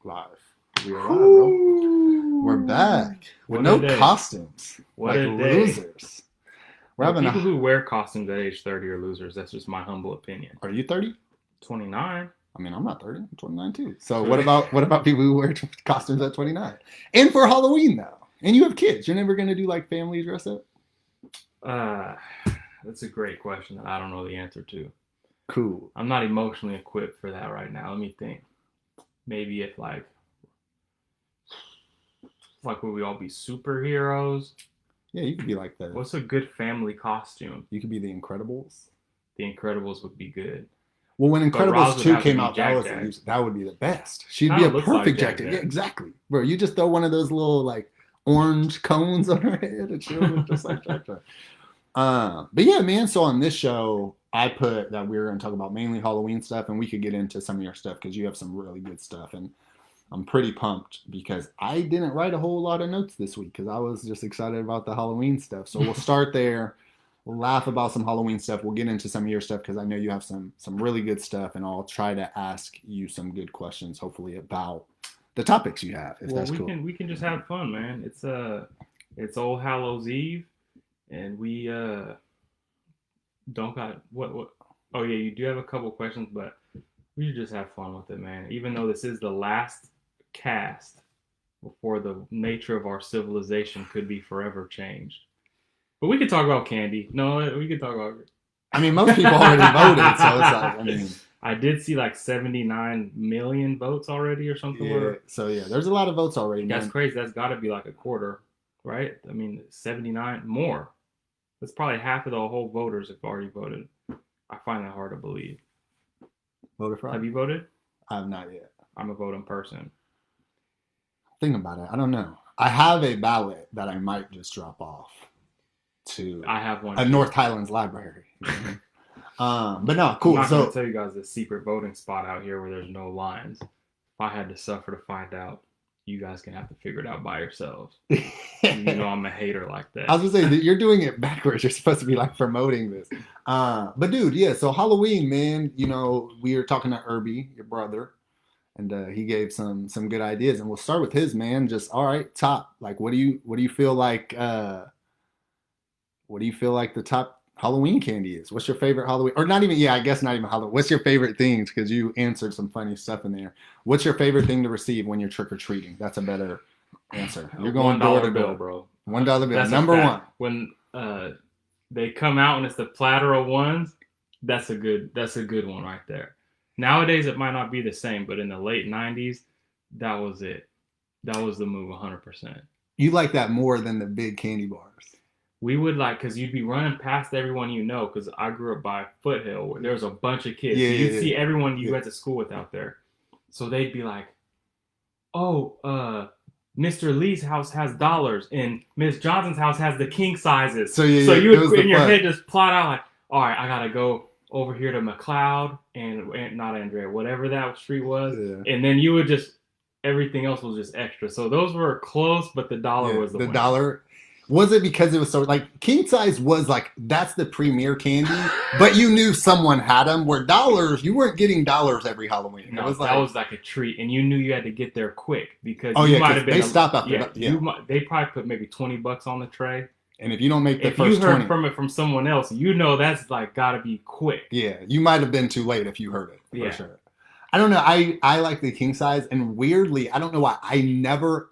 Live. We are live, bro. We're back with no costumes. What like a day. Losers. We're having people who wear costumes at age 30 are losers. That's just my humble opinion. Are you 30? 29. I mean, I'm not 30. I'm 29 too. So what about people who wear costumes at 29? And for Halloween now. And you have kids. You're never going to do like family dress up? That's a great question that I don't know the answer to. Cool. I'm not emotionally equipped for that right now. Let me think. Maybe if like would we all be superheroes? Yeah, you could be like the... What's a good family costume? You could be the Incredibles. The Incredibles would be good. Well, when Incredibles 2 came out, that would be the best. She'd be a perfect Jack Jack. Yeah, exactly. Bro, you just throw one of those little like orange cones on her head and she'll look just like Jack Jack. But yeah, man, so on this show, I put that we were going to talk about mainly Halloween stuff, and we could get into some of your stuff because you have some really good stuff. And I'm pretty pumped because I didn't write a whole lot of notes this week because I was just excited about the Halloween stuff. So we'll start there. We'll laugh about some Halloween stuff. We'll get into some of your stuff because I know you have some really good stuff, and I'll try to ask you some good questions, hopefully, about the topics you have, if that's cool. We can just have fun, man. It's All Hallows Eve, and we don't got what. Oh yeah, you do have a couple questions, but we should just have fun with it, man. Even though this is the last cast before the nature of our civilization could be forever changed. But we could talk about candy. No, we could talk about it. I mean, most people already voted, so it's like, I mean... I did see like 79 million votes already or something. Yeah, so yeah, there's a lot of votes already. That's crazy. That's got to be like a quarter, right? I mean, 79 more. That's probably half of the whole voters have already voted. I find that hard to believe. Voted for? Have you voted? I have not yet. I'm a voting person. Think about it. I don't know. I have a ballot that I might just drop off to I have one a North Highlands library. But no, cool. I'm not going to tell you guys the secret voting spot out here where there's no lines. If I had to suffer to find out, you guys can have to figure it out by yourselves. You know I'm a hater like that. I was going to say, you're doing it backwards. You're supposed to be like promoting this. But dude, yeah, so Halloween, man, you know, we were talking to Irby, your brother, and he gave some good ideas. And we'll start with his, man. Just, all right, top. Like, what do you feel like the top Halloween candy is? What's your favorite Halloween? Or not even, I guess not even Halloween. What's your favorite things? Because you answered some funny stuff in there. What's your favorite thing to receive when you're trick-or-treating? That's a better answer. You're going door to door. Bro. $1 bill. That's number one. When they come out and it's the platter of ones, that's a good one right there. Nowadays, it might not be the same, but in the late 90s, that was it. That was the move 100%. You like that more than the big candy bars. We would because you'd be running past everyone you know, because I grew up by Foothill where there was a bunch of kids. Yeah, you'd see everyone you went to school with out there. So they'd be like, oh, Mr. Lee's house has dollars and Miss Johnson's house has the king sizes. So you would in your head just plot out like, all right, I got to go over here to McLeod and not Andrea, whatever that street was. Yeah. And then you would just, everything else was just extra. So those were close, but the dollar was the winner. Dollar. Was it because it was so, like, king size was like, that's the premier candy, but you knew someone had them, where dollars, you weren't getting dollars every Halloween. No, that was like a treat, and you knew you had to get there quick, because you might have been... They stop after they probably put maybe $20 on the tray. And if you don't make the first 20... If you heard from it from someone else, you know that's, like, gotta be quick. Yeah, you might have been too late if you heard it, for sure. I don't know, I like the king size, and weirdly, I don't know why, I never...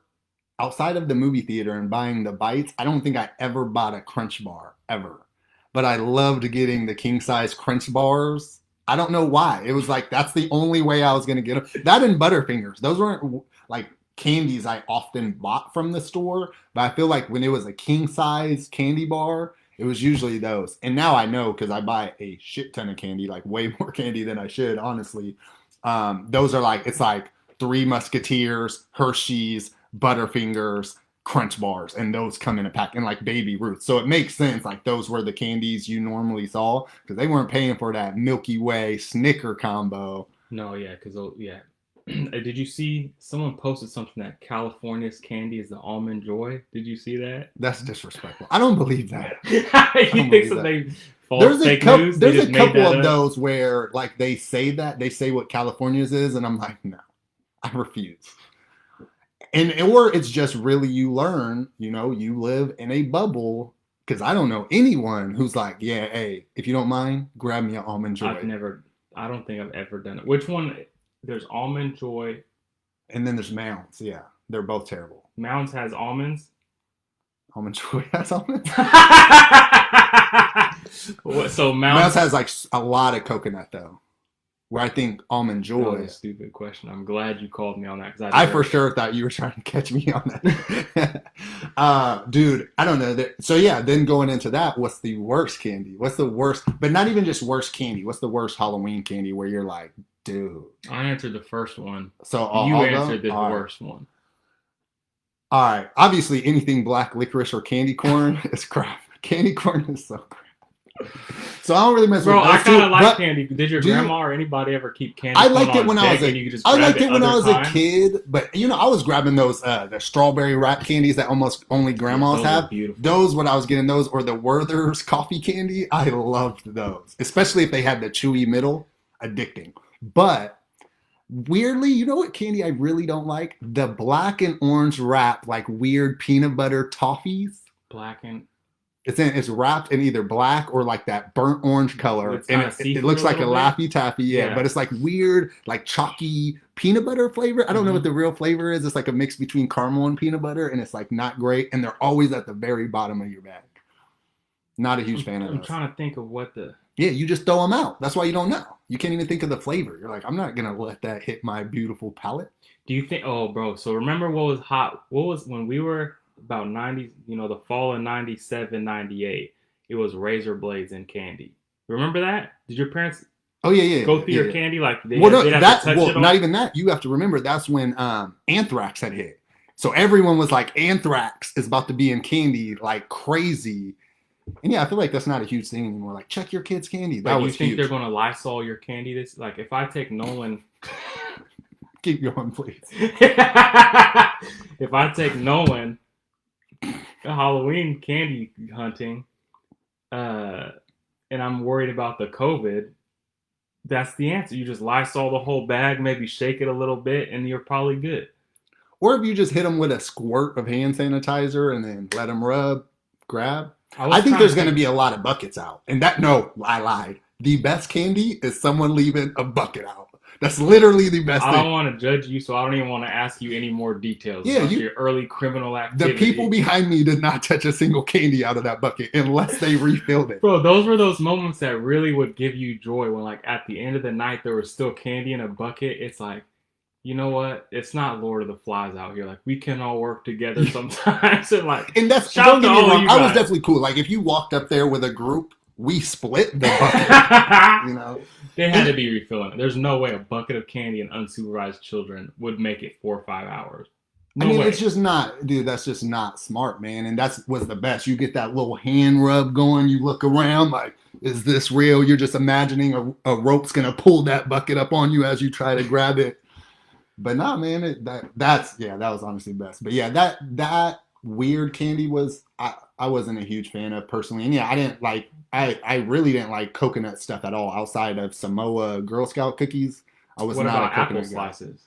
Outside of the movie theater and buying the bites, I don't think I ever bought a Crunch bar, ever. But I loved getting the king-size Crunch bars. I don't know why. It was like, that's the only way I was going to get them. That and Butterfingers. Those weren't, like, candies I often bought from the store. But I feel like when it was a king-size candy bar, it was usually those. And now I know, because I buy a shit ton of candy, like way more candy than I should, honestly. Those are like, it's like Three Musketeers, Hershey's, Butterfingers, Crunch bars, and those come in a pack, and like Baby Ruth. So it makes sense, like those were the candies you normally saw, because they weren't paying for that Milky Way Snicker combo. No, yeah, because did you see someone posted something that California's candy is the Almond Joy? Did you see that? That's disrespectful. I don't believe that. You think so? They false fake news? There's a couple of those where like they say what California's is, and I'm like, no. I refuse. Or it's just really you learn, you live in a bubble. Because I don't know anyone who's like, yeah, hey, if you don't mind, grab me an Almond Joy. I don't think I've ever done it. Which one? There's Almond Joy. And then there's Mounds. Yeah, they're both terrible. Mounds has almonds. Almond Joy has almonds? So Mounds has like a lot of coconut though. Where I think Almond Joy. That was a stupid question. I'm glad you called me on that. Cause I for sure thought you were trying to catch me on that. Dude, I don't know. So yeah, then going into that, what's the worst candy? What's the worst, but not even just worst candy. What's the worst Halloween candy where you're like, dude? I answered the first one. So you answered the worst one. All right. Obviously, anything black licorice or candy corn is crap. Candy corn is so crap. So I don't really mess with those. Bro, I kind of like candy. Did your grandma or anybody ever keep candy? I liked it when I was a kid, but I was grabbing those the strawberry wrap candies that almost only grandmas have. Those when I was getting those, or the Werther's coffee candy, I loved those, especially if they had the chewy middle. Addicting. But weirdly, you know what candy I really don't like? The black and orange wrap, like weird peanut butter toffees. It's wrapped in either black or like that burnt orange color, and it looks like a Laffy Taffy, yeah. But it's like weird, like chalky peanut butter flavor. I don't know what the real flavor is. It's like a mix between caramel and peanut butter, and it's like not great. And they're always at the very bottom of your bag. Not a huge fan of those. I'm trying to think of what the. Yeah, you just throw them out. That's why you don't know. You can't even think of the flavor. You're like, I'm not gonna let that hit my beautiful palate. Do you think? Oh, bro. So remember what was hot? What was when we were about 90, the fall of 97, 98, it was razor blades and candy. Remember that? Did your parents go through your candy? Like not even that. You have to remember that's when anthrax had hit. So everyone was like, anthrax is about to be in candy like crazy. And yeah, I feel like that's not a huge thing anymore. Like, check your kids' candy. That was huge. You think they're going to Lysol your candy? This like if I take Nolan. Keep going, please. If I take Nolan Halloween candy hunting, and I'm worried about the COVID, that's the answer. You just Lysol the whole bag, maybe shake it a little bit, and you're probably good. Or if you just hit them with a squirt of hand sanitizer and then let them rub, grab. I think there's going to be a lot of buckets out. And I lied. The best candy is someone leaving a bucket out. That's literally the best thing. I don't want to judge you, so I don't even want to ask you any more details about your early criminal activity. The people behind me did not touch a single candy out of that bucket unless they refilled it. Bro, those were those moments that really would give you joy when, like, at the end of the night, there was still candy in a bucket. It's like, you know what? It's not Lord of the Flies out here. Like, we can all work together sometimes. And that's, don't get me wrong, I was definitely cool. Like, if you walked up there with a group, we split the bucket, They had to be refilling it. There's no way a bucket of candy and unsupervised children would make it 4 or 5 hours. No way. It's just not, dude, that's just not smart, man. And that's what's the best. You get that little hand rub going. You look around like, is this real? You're just imagining a rope's going to pull that bucket up on you as you try to grab it. But nah, man, that was honestly best. But yeah, that weird candy was, I wasn't a huge fan of personally. And yeah, I really didn't like coconut stuff at all outside of Samoa Girl Scout cookies. I was not a coconut apple slices?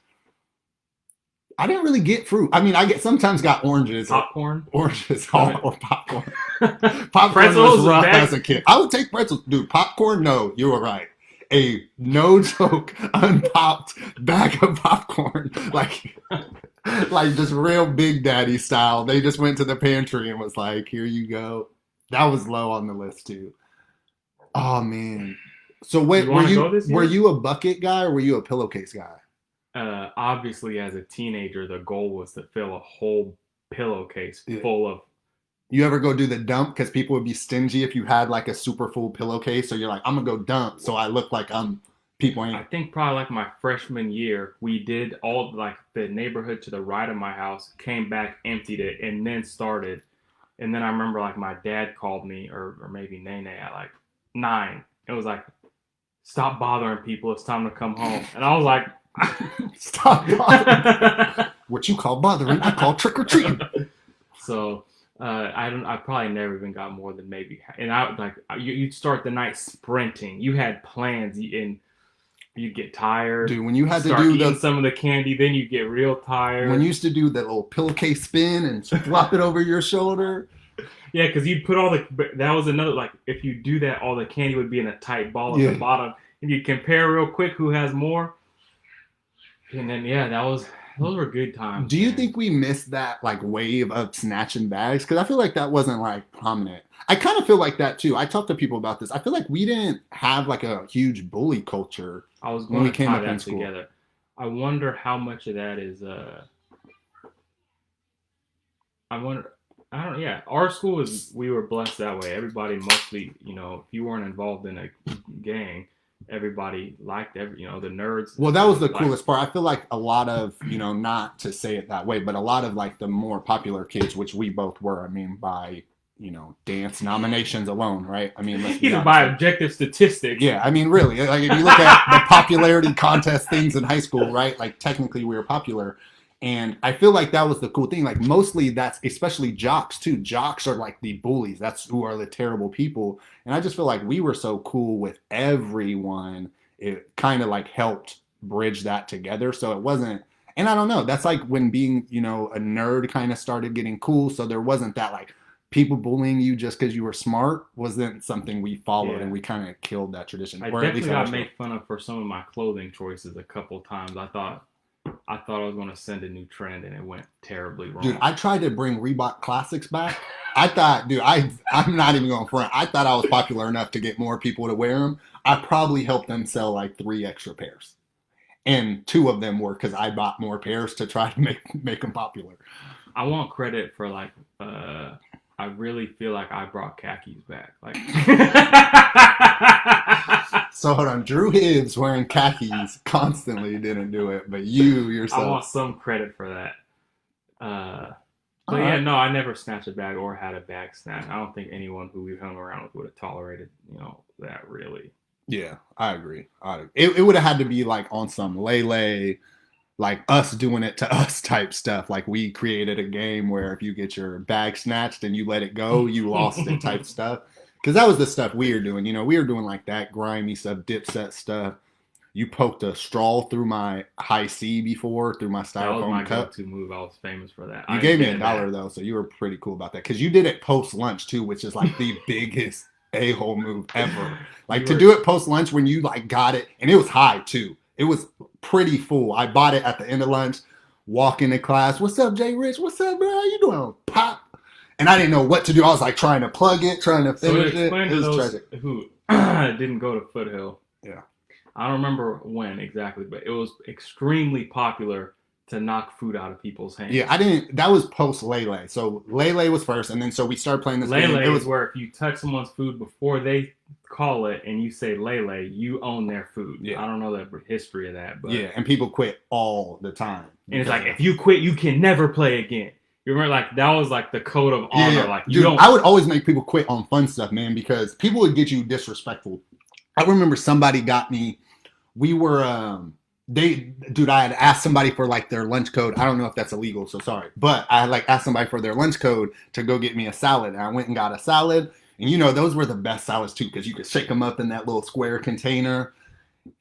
I didn't really get fruit. I mean, sometimes got oranges. Popcorn? Oranges or popcorn. Popcorn was rough as a kid. I would take pretzels. Dude, popcorn? No, you were right. A no joke unpopped bag of popcorn. Like just real Big Daddy style. They just went to the pantry and was like, here you go. That was low on the list too. Oh man. So wait, were you a bucket guy or were you a pillowcase guy? Obviously as a teenager the goal was to fill a whole pillowcase full of. You ever go do the dump? Because people would be stingy if you had like a super full pillowcase. So you're like, I'm gonna go dump so I look like people ain't. I think probably like my freshman year, we did all like the neighborhood to the right of my house, came back, emptied it, and then started. And then I remember like my dad called me or maybe Nene at like 9. It was like, stop bothering people. It's time to come home. And I was like, stop bothering. What you call bothering, I call trick or treating. So I probably never even got more than maybe. And I like you'd start the night sprinting. You had plans and You get tired. Dude, when you had to start do eating some of the candy, then you get real tired. When you used to do that little pillowcase spin and flop it over your shoulder. Yeah, because you'd put all the. That was another, like, if you do that, all the candy would be in a tight ball at the bottom. And you compare real quick who has more. And then, those were good times. Do you think we missed that, like, wave of snatching bags? Because I feel like that wasn't, like, prominent. I kind of feel like that, too. I talk to people about this. I feel like we didn't have, like, a huge bully culture when we came up in school. Together. I wonder how much of that is, our school we were blessed that way. Everybody mostly, if you weren't involved in a gang, everybody liked the nerds. Well, that was the coolest part. I feel like a lot of, not to say it that way, but a lot of, like, the more popular kids, which we both were, I mean, by, dance nominations alone, right? I mean, either by objective statistics. Yeah, I mean, really, like, if you look at the popularity contest things in high school, right? Like, technically we were popular. And I feel like that was the cool thing. Like, mostly that's, especially jocks too. Jocks are like the bullies. That's who are the terrible people. And I just feel like we were so cool with everyone. It kind of like helped bridge that together. So it wasn't, and I don't know, that's like when being, a nerd kind of started getting cool. So there wasn't that, like, people bullying you just because you were smart wasn't something we followed, and we kind of killed that tradition. I definitely got made fun of for some of my clothing choices a couple times. I thought I was going to send a new trend, and it went terribly wrong. Dude, I tried to bring Reebok Classics back. I thought, dude, I'm not even going front. I thought I was popular enough to get more people to wear them. I probably helped them sell like 3 extra pairs. And 2 of them were because I bought more pairs to try to make them popular. I want credit for, like, I really feel like I brought khakis back. Like, so hold on, Drew Hibbs wearing khakis constantly didn't do it, but you yourself. I want some credit for that. But yeah, no, I never snatched a bag or had a bag snatched. I don't think anyone who we hung around with would have tolerated, that really. Yeah, I agree. It would have had to be like on some Lele, like us doing it to us type stuff. Like we created a game where if you get your bag snatched and you let it go, you lost it type stuff. Because that was the stuff we were doing. We were doing like that grimy stuff, Dipset stuff. You poked a straw through my high C before, through my styrofoam cup. That was my go-to move. I was famous for that. You gave me $1 though, so you were pretty cool about that. Because you did it post-lunch too, which is like the biggest a-hole move ever. Like to do it post-lunch when you like got it, and it was high too. It was pretty full. I bought it at the end of lunch, walk into class. What's up, Jay Rich? What's up, bro? How you doing? Pop. And I didn't know what to do. I was like trying to plug it, trying to finish it. It was tragic. Who didn't go to Foothill. Yeah. I don't remember when exactly, but it was extremely popular to knock food out of people's hands. Yeah, that was post Lele. So Lele was first, and then so we started playing this game. Lele is where if you touch someone's food before they call it and you say Lele, you own their food. Yeah. I don't know the history of that. But yeah, and people quit all the time. And it's like, if you quit, you can never play again. You remember, like, that was like the code of honor. Yeah. Like, dude, I would always make people quit on fun stuff, man, because people would get you disrespectful. I remember somebody got me. We were I had asked somebody for like their lunch code. I don't know if that's illegal, so sorry. But I had like asked somebody for their lunch code to go get me a salad. And I went and got a salad. And those were the best salads too, because you could shake them up in that little square container.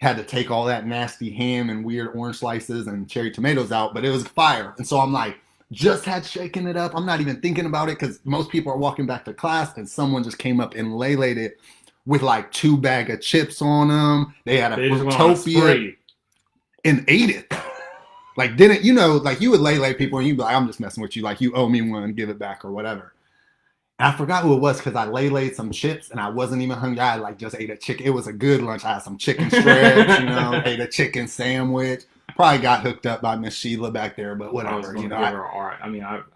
Had to take all that nasty ham and weird orange slices and cherry tomatoes out, but it was fire. And so I'm like, just had shaken it up. I'm not even thinking about it because most people are walking back to class, and someone just came up and laid it with like 2 bags of chips on them. They had a Fruitopia and ate it. Like, didn't, like you would lay people and you'd be like, I'm just messing with you. Like, you owe me one, give it back or whatever. And I forgot who it was because I laid some chips and I wasn't even hungry. I like just ate a chicken. It was a good lunch. I had some chicken strips, ate a chicken sandwich. Probably got hooked up by Miss Sheila back there, but whatever.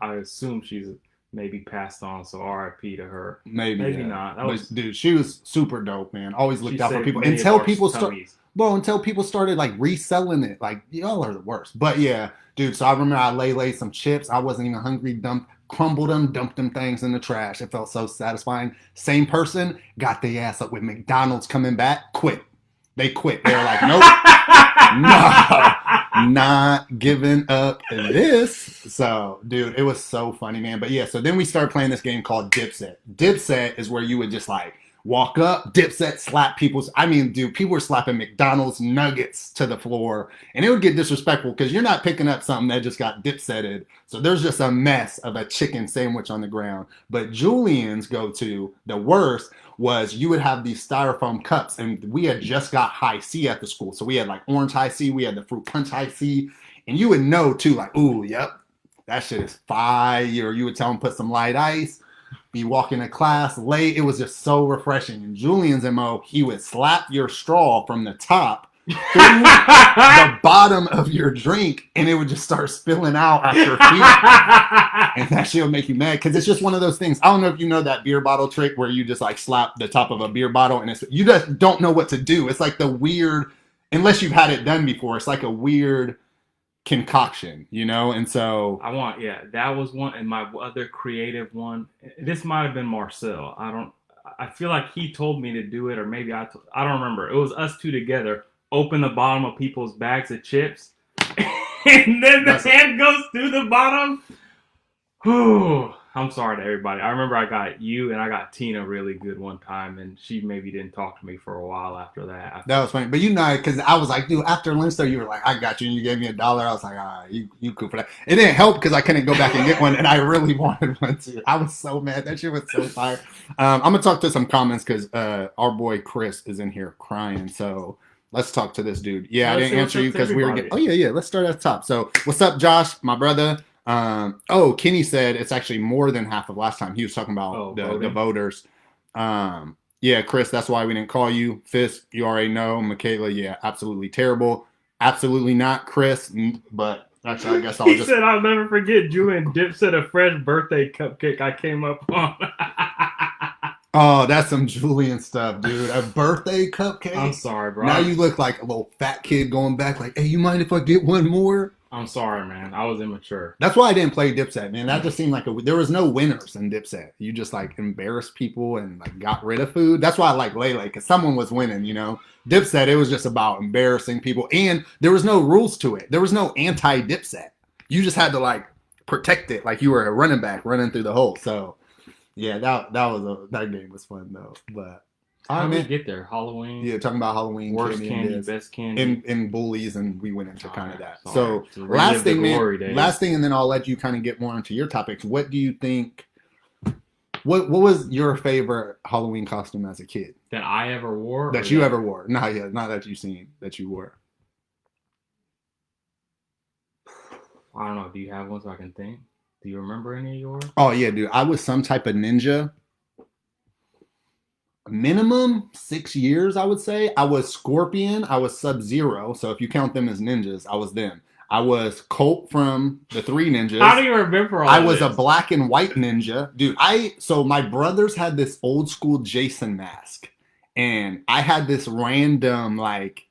I assume she's maybe passed on, so R.I.P. to her. Maybe not. Dude, she was super dope, man. Always looked out for people until people started like reselling it. Like, y'all are the worst. But yeah, dude. So I remember I laid some chips. I wasn't even hungry. Crumbled them, dumped them things in the trash. It felt so satisfying. Same person got their ass up with McDonald's coming back. Quit. They quit. They were like, nope, no, not giving up this. So, dude, it was so funny, man. But yeah, so then we started playing this game called Dipset. Dipset is where you would just like walk up, Dipset slap people's. I mean, dude, people were slapping McDonald's nuggets to the floor, and it would get disrespectful because you're not picking up something that just got Dipsetted. So there's just a mess of a chicken sandwich on the ground. But Julian's go-to, the worst, was you would have these styrofoam cups, and we had just got high C at the school. So we had like orange high C, we had the fruit punch high C, and you would know too, like, ooh, yep, that shit is fire. Or you would tell them put some light ice. Be walking to class late. It was just so refreshing. And Julian's MO, he would slap your straw from the top through the bottom of your drink, and it would just start spilling out at your feet. And that shit would make you mad because it's just one of those things. I don't know if you know that beer bottle trick where you just like slap the top of a beer bottle and you just don't know what to do. It's like the weird, unless you've had it done before, it's like a weird concoction, you know? And so that was one. And my other creative one, this might have been Marcel. I feel like he told me to do it, or maybe I don't remember. It was us two together, open the bottom of people's bags of chips, and then the hand goes through the bottom. Whew. I'm sorry to everybody. I remember I got you and I got Tina really good one time, and she maybe didn't talk to me for a while after that. That was funny. But you know, because I was like, dude, after lunch though, you were like, I got you, and you gave me $1. I was like, all right, you cool for that. It didn't help because I couldn't go back and get one, and I really wanted one too. I was so mad. That shit was so fire. I'm going to talk to some comments because our boy Chris is in here crying, so let's talk to this dude. Yeah, I didn't answer you because we were getting... Oh, yeah. Let's start at the top. So, what's up, Josh, my brother? Kenny said it's actually more than half of last time. He was talking about the voters. Yeah, Chris, that's why we didn't call you. Fisk, you already know. Michaela, yeah, absolutely terrible. Absolutely not, Chris. But actually, I guess I'll He said, I'll never forget Julian Dipset a fresh birthday cupcake I came up on. Oh, that's some Julian stuff, dude. A birthday cupcake? I'm sorry, bro. Now you look like a little fat kid going back like, hey, you mind if I get one more? I'm sorry, man. I was immature. That's why I didn't play Dipset, man. That just seemed like there was no winners in Dipset. You just like embarrassed people and like got rid of food. That's why I like Lele, because someone was winning, you know. Dipset, it was just about embarrassing people, and there was no rules to it. There was no anti-Dipset. You just had to like protect it, like you were a running back running through the hole. So yeah, that game was fun though. But how did we get there? Halloween? Yeah, talking about Halloween. Worst candy, best candy. In bullies, and we went into kind of that. So last thing, and then I'll let you kind of get more into your topics. What do you think, what was your favorite Halloween costume as a kid? That I ever wore? That you ever wore. Not that you've seen, that you wore. I don't know. Do you have one so I can think? Do you remember any of yours? Oh, yeah, dude. I was some type of ninja. Minimum 6 years, I would say. I was Scorpion. I was Sub-Zero. So if you count them as ninjas, I was them. I was Colt from the Three Ninjas. How do you remember all I was a black and white ninja. Dude, so my brothers had this old school Jason mask. And I had this random, like,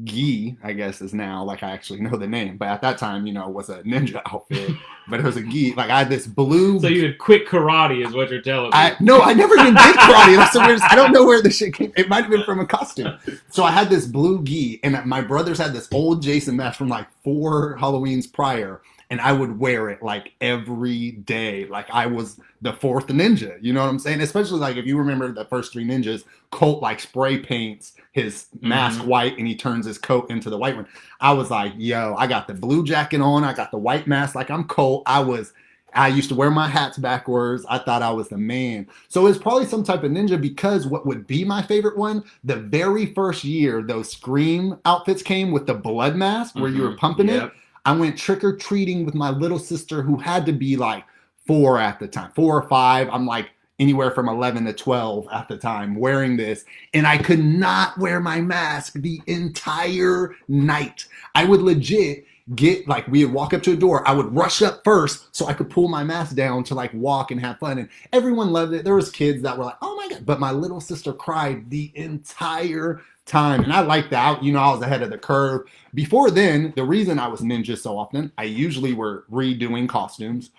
gi, I guess is now, like I actually know the name, but at that time, you know, it was a ninja outfit, but it was a gi. Like I had this blue. So you had quit karate, is what you're telling me? No, I never even did karate. That's the weirdest. I don't know where the shit came. It might have been from a costume. So I had this blue gi, and my brothers had this old Jason mask from like 4 Halloweens prior, and I would wear it like every day, like I was the 4th ninja. You know what I'm saying? Especially like if you remember the first 3 ninjas, Colt like spray paints his mask white and he turns his coat into the white one. I was like, yo, I got the blue jacket on, I got the white mask like I'm Colt. I used to wear my hats backwards. I thought I was the man. So it's probably some type of ninja, because what would be my favorite one, the very first year those Scream outfits came with the blood mask where you were pumping it. I went trick-or-treating with my little sister, who had to be like 4 at the time, 4 or 5. I'm like anywhere from 11 to 12 at the time wearing this. And I could not wear my mask the entire night. I would legit get, like, we would walk up to a door. I would rush up first so I could pull my mask down to like walk and have fun. And everyone loved it. There was kids that were like, oh my God. But my little sister cried the entire time. And I liked that. You know, I was ahead of the curve. Before then, the reason I was ninja so often, I usually were redoing costumes.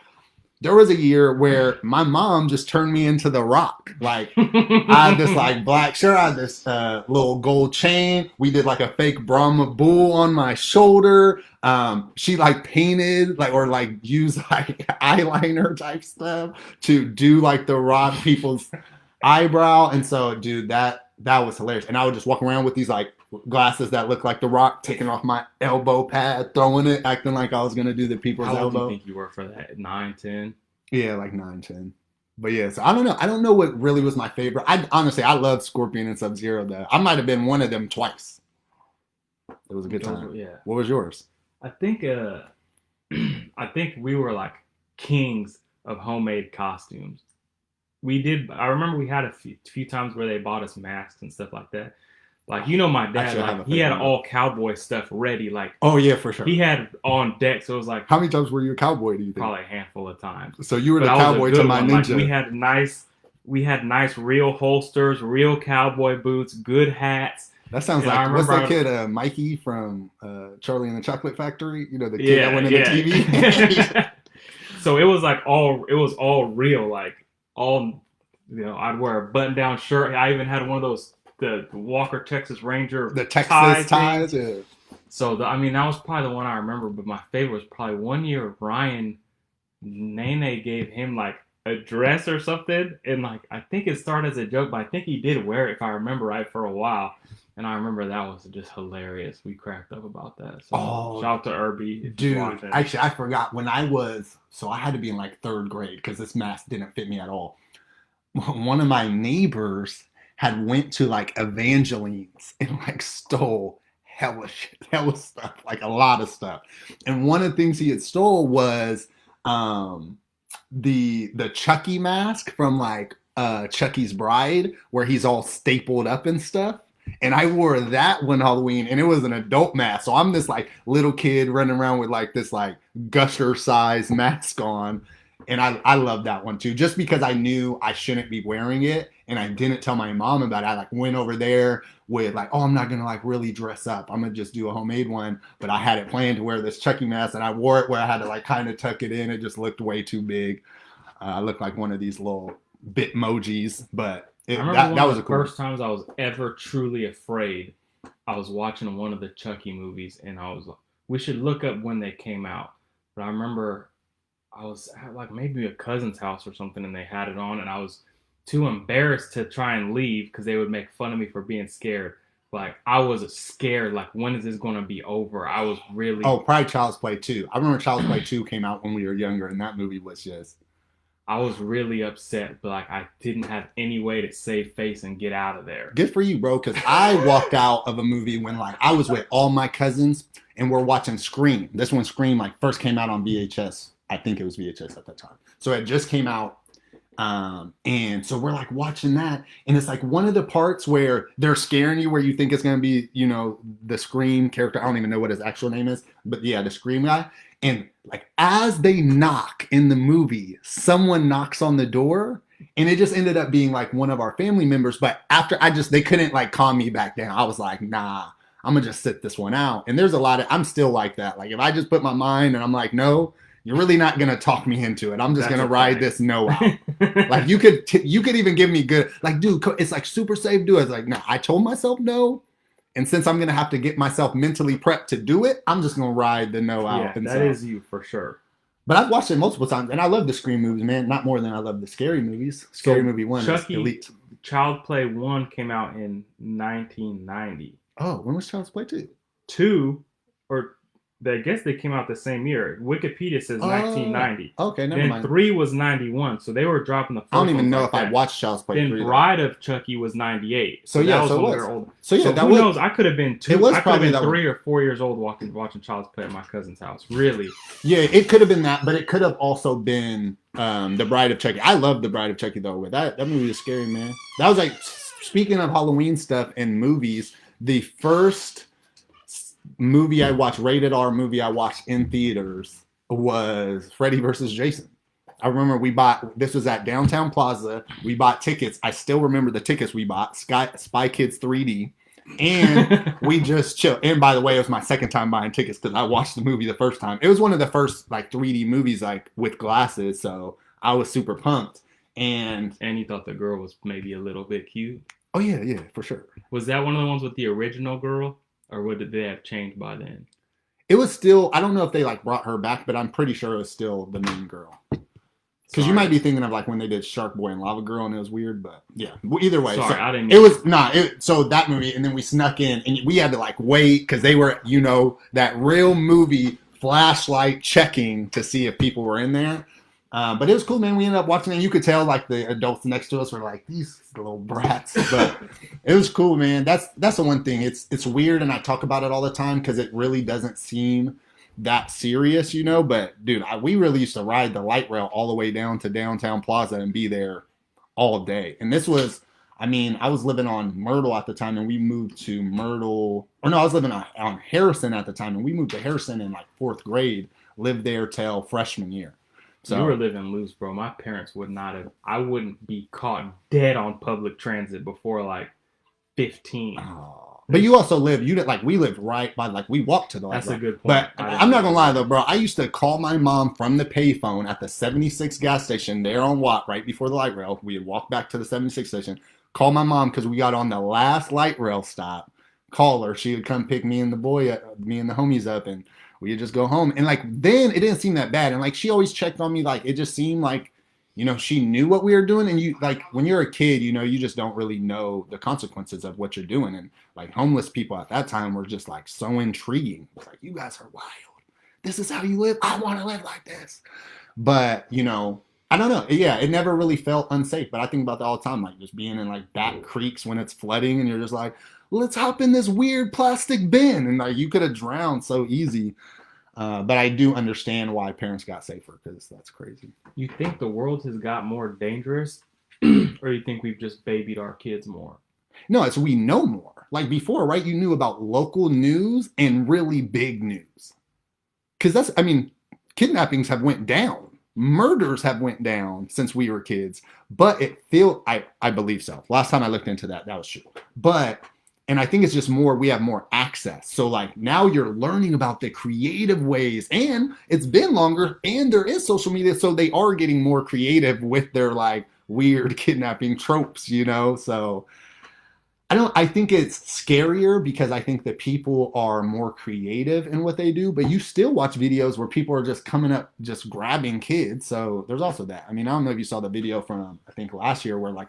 There was a year where my mom just turned me into The Rock. Like, I had this like black shirt, I had this little gold chain. We did like a fake Brahma bull on my shoulder. She like painted like, or like used like eyeliner type stuff to do like The Rock people's. eyebrow. And so, dude, that was hilarious. And I would just walk around with these like glasses that look like The Rock, taking off my elbow pad, throwing it, acting like I was gonna do the people's elbow. How old do you think you were for that? 9, 10? Yeah, like 9, 10. But yeah, so I don't know. I don't know what really was my favorite. I honestly, I love Scorpion and Sub-Zero though. I might have been one of them twice. It was a good time. Yeah. What was yours? I think I think we were like kings of homemade costumes. We did. I remember we had a few times where they bought us masks and stuff like that. Like, you know, my dad, like, he had all cowboy stuff ready. Like, oh yeah, for sure. He had on deck, so it was like, how many times were you a cowboy? Do you think? Probably a handful of times. So you were the cowboy to my ninja. Like, we had nice real holsters, real cowboy boots, good hats. That sounds like, what's that kid, Mikey from Charlie and the Chocolate Factory? You know, the kid that went in the TV. So it was like all real, like all, you know, I'd wear a button-down shirt. I even had one of those, the Walker Texas Ranger, the Texas ties. Yeah. So I mean, that was probably the one I remember. But my favorite was probably one year Ryan Nene gave him like a dress or something, and like I think it started as a joke, but I think he did wear it, if I remember right, for a while. And I remember that was just hilarious. We cracked up about that. So shout out to Irby. Dude, actually, I forgot when I had to be in like 3rd grade because this mask didn't fit me at all. One of my neighbors had went to like Evangeline's and like stole hella stuff, like a lot of stuff. And one of the things he had stole was the Chucky mask from like Chucky's Bride, where he's all stapled up and stuff. And I wore that one Halloween, and it was an adult mask. So I'm this like little kid running around with like this like gusher size mask on. And I love that one too, just because I knew I shouldn't be wearing it. And I didn't tell my mom about it. I like went over there with like, oh, I'm not going to like really dress up. I'm going to just do a homemade one. But I had it planned to wear this Chucky mask, and I wore it where I had to like kind of tuck it in. It just looked way too big. I looked like one of these little Bitmojis, but I remember that was the first times I was ever truly afraid. I was watching one of the Chucky movies, and I was like, we should look up when they came out. But I remember I was at like maybe a cousin's house or something, and they had it on, and I was too embarrassed to try and leave because they would make fun of me for being scared. Like, I was scared. Like, when is this going to be over? I was really... Oh, probably Child's Play 2. I remember Child's Play 2 came out when we were younger, and that movie was just... I was really upset, but like I didn't have any way to save face and get out of there. Good for you, bro, because I walked out of a movie when like I was with all my cousins and we're watching Scream. This one, Scream, like first came out on VHS. I think it was VHS at that time. So it just came out. And so we're like watching that, and it's like one of the parts where they're scaring you, where you think it's going to be, you know, the Scream character. I don't even know what his actual name is, but yeah, the Scream guy. And like as they knock in the movie, someone knocks on the door, and it just ended up being like one of our family members. But after they couldn't like calm me back down. I was like, nah, I'm gonna just sit this one out. And there's a lot of, I'm still like that. Like if I just put my mind and I'm like, no, you're really not gonna talk me into it. I'm just gonna ride this no out. Like you could even give me good, like, dude, it's like super safe. Do it. It's like, no, I told myself no. And since I'm going to have to get myself mentally prepped to do it, I'm just going to ride the no out. Yeah, that is you for sure. But I've watched it multiple times, and I love the Scream movies, man. Not more than I love the Scary movies. Scary Movie 1 Chucky, is elite. Child Play 1 came out in 1990. Oh, when was Child's Play 2? 2, or I guess they came out the same year. Wikipedia says 1990. Okay, never mind. 3 was 91, so they were dropping the first I don't even know like if I watched Child's Play 3. Then Bride of Chucky was 98. So yeah, so who knows? I could have been 2. It was I could have probably been 3 or 4 years old watching Child's Play at my cousin's house. Really? Yeah, it could have been that, but it could have also been The Bride of Chucky. I love The Bride of Chucky though. With that movie was scary, man. That was like, speaking of Halloween stuff and movies, the first movie I watched, rated R movie I watched in theaters, was Freddy vs. Jason. I remember this was at Downtown Plaza. We bought tickets. I still remember the tickets we bought, Spy Kids 3D. And we just chilled. And by the way, it was my second time buying tickets because I watched the movie the first time. It was one of the first like 3D movies like with glasses, so I was super pumped. And you thought the girl was maybe a little bit cute? Oh yeah, for sure. Was that one of the ones with the original girl? Or what did they have changed by then? It was still, I don't know if they like brought her back, but I'm pretty sure it was still the main girl Because you might be thinking of like when they did Shark Boy and Lava Girl and it was weird, but yeah. Well, either way. Sorry, so I didn't. It was so that movie, and then we snuck in, and we had to like wait because they were, that real movie flashlight checking to see if people were in there. But it was cool, man. We ended up watching it. You could tell like the adults next to us were like, these little brats. But it was cool, man. That's the one thing. It's weird, and I talk about it all the time because it really doesn't seem that serious, But dude, we really used to ride the light rail all the way down to Downtown Plaza and be there all day. And this was, I was living on Myrtle at the time, and we moved to Myrtle. Or no, I was living on Harrison at the time, and we moved to Harrison in like 4th grade. Lived there till freshman year. So you were living loose, bro. My parents would not have. I wouldn't be caught dead on public transit before like 15. Oh. But you also we lived right by, we walked to the light. That's a good point. But I'm not going to lie, though, bro. I used to call my mom from the payphone at the 76 gas station there on Watt, right before the light rail. We would walk back to the 76 station, call my mom because we got on the last light rail stop, call her. She would come pick me and the homies up, and we would just go home. And, then it didn't seem that bad. And, she always checked on me. It just seemed like, she knew what we were doing. And when you're a kid, you just don't really know the consequences of what you're doing. And homeless people at that time were just so intriguing. It's like, you guys are wild. This is how you live. I want to live like this. But, I don't know. Yeah, it never really felt unsafe. But I think about that all the time, just being in back creeks when it's flooding and you're just like, let's hop in this weird plastic bin. And you could have drowned so easy. But I do understand why parents got safer, because that's crazy. You think the world has got more dangerous, or you think we've just babied our kids more? No, it's we know more. Before, right? You knew about local news and really big news. Because kidnappings have went down. Murders have went down since we were kids. But I believe so. Last time I looked into that was true. And I think it's just we have more access. So now you're learning about the creative ways, and it's been longer, and there is social media. So they are getting more creative with their weird kidnapping tropes, So I think it's scarier because I think that people are more creative in what they do, but you still watch videos where people are just coming up, just grabbing kids. So there's also that. I don't know if you saw the video from, I think last year where a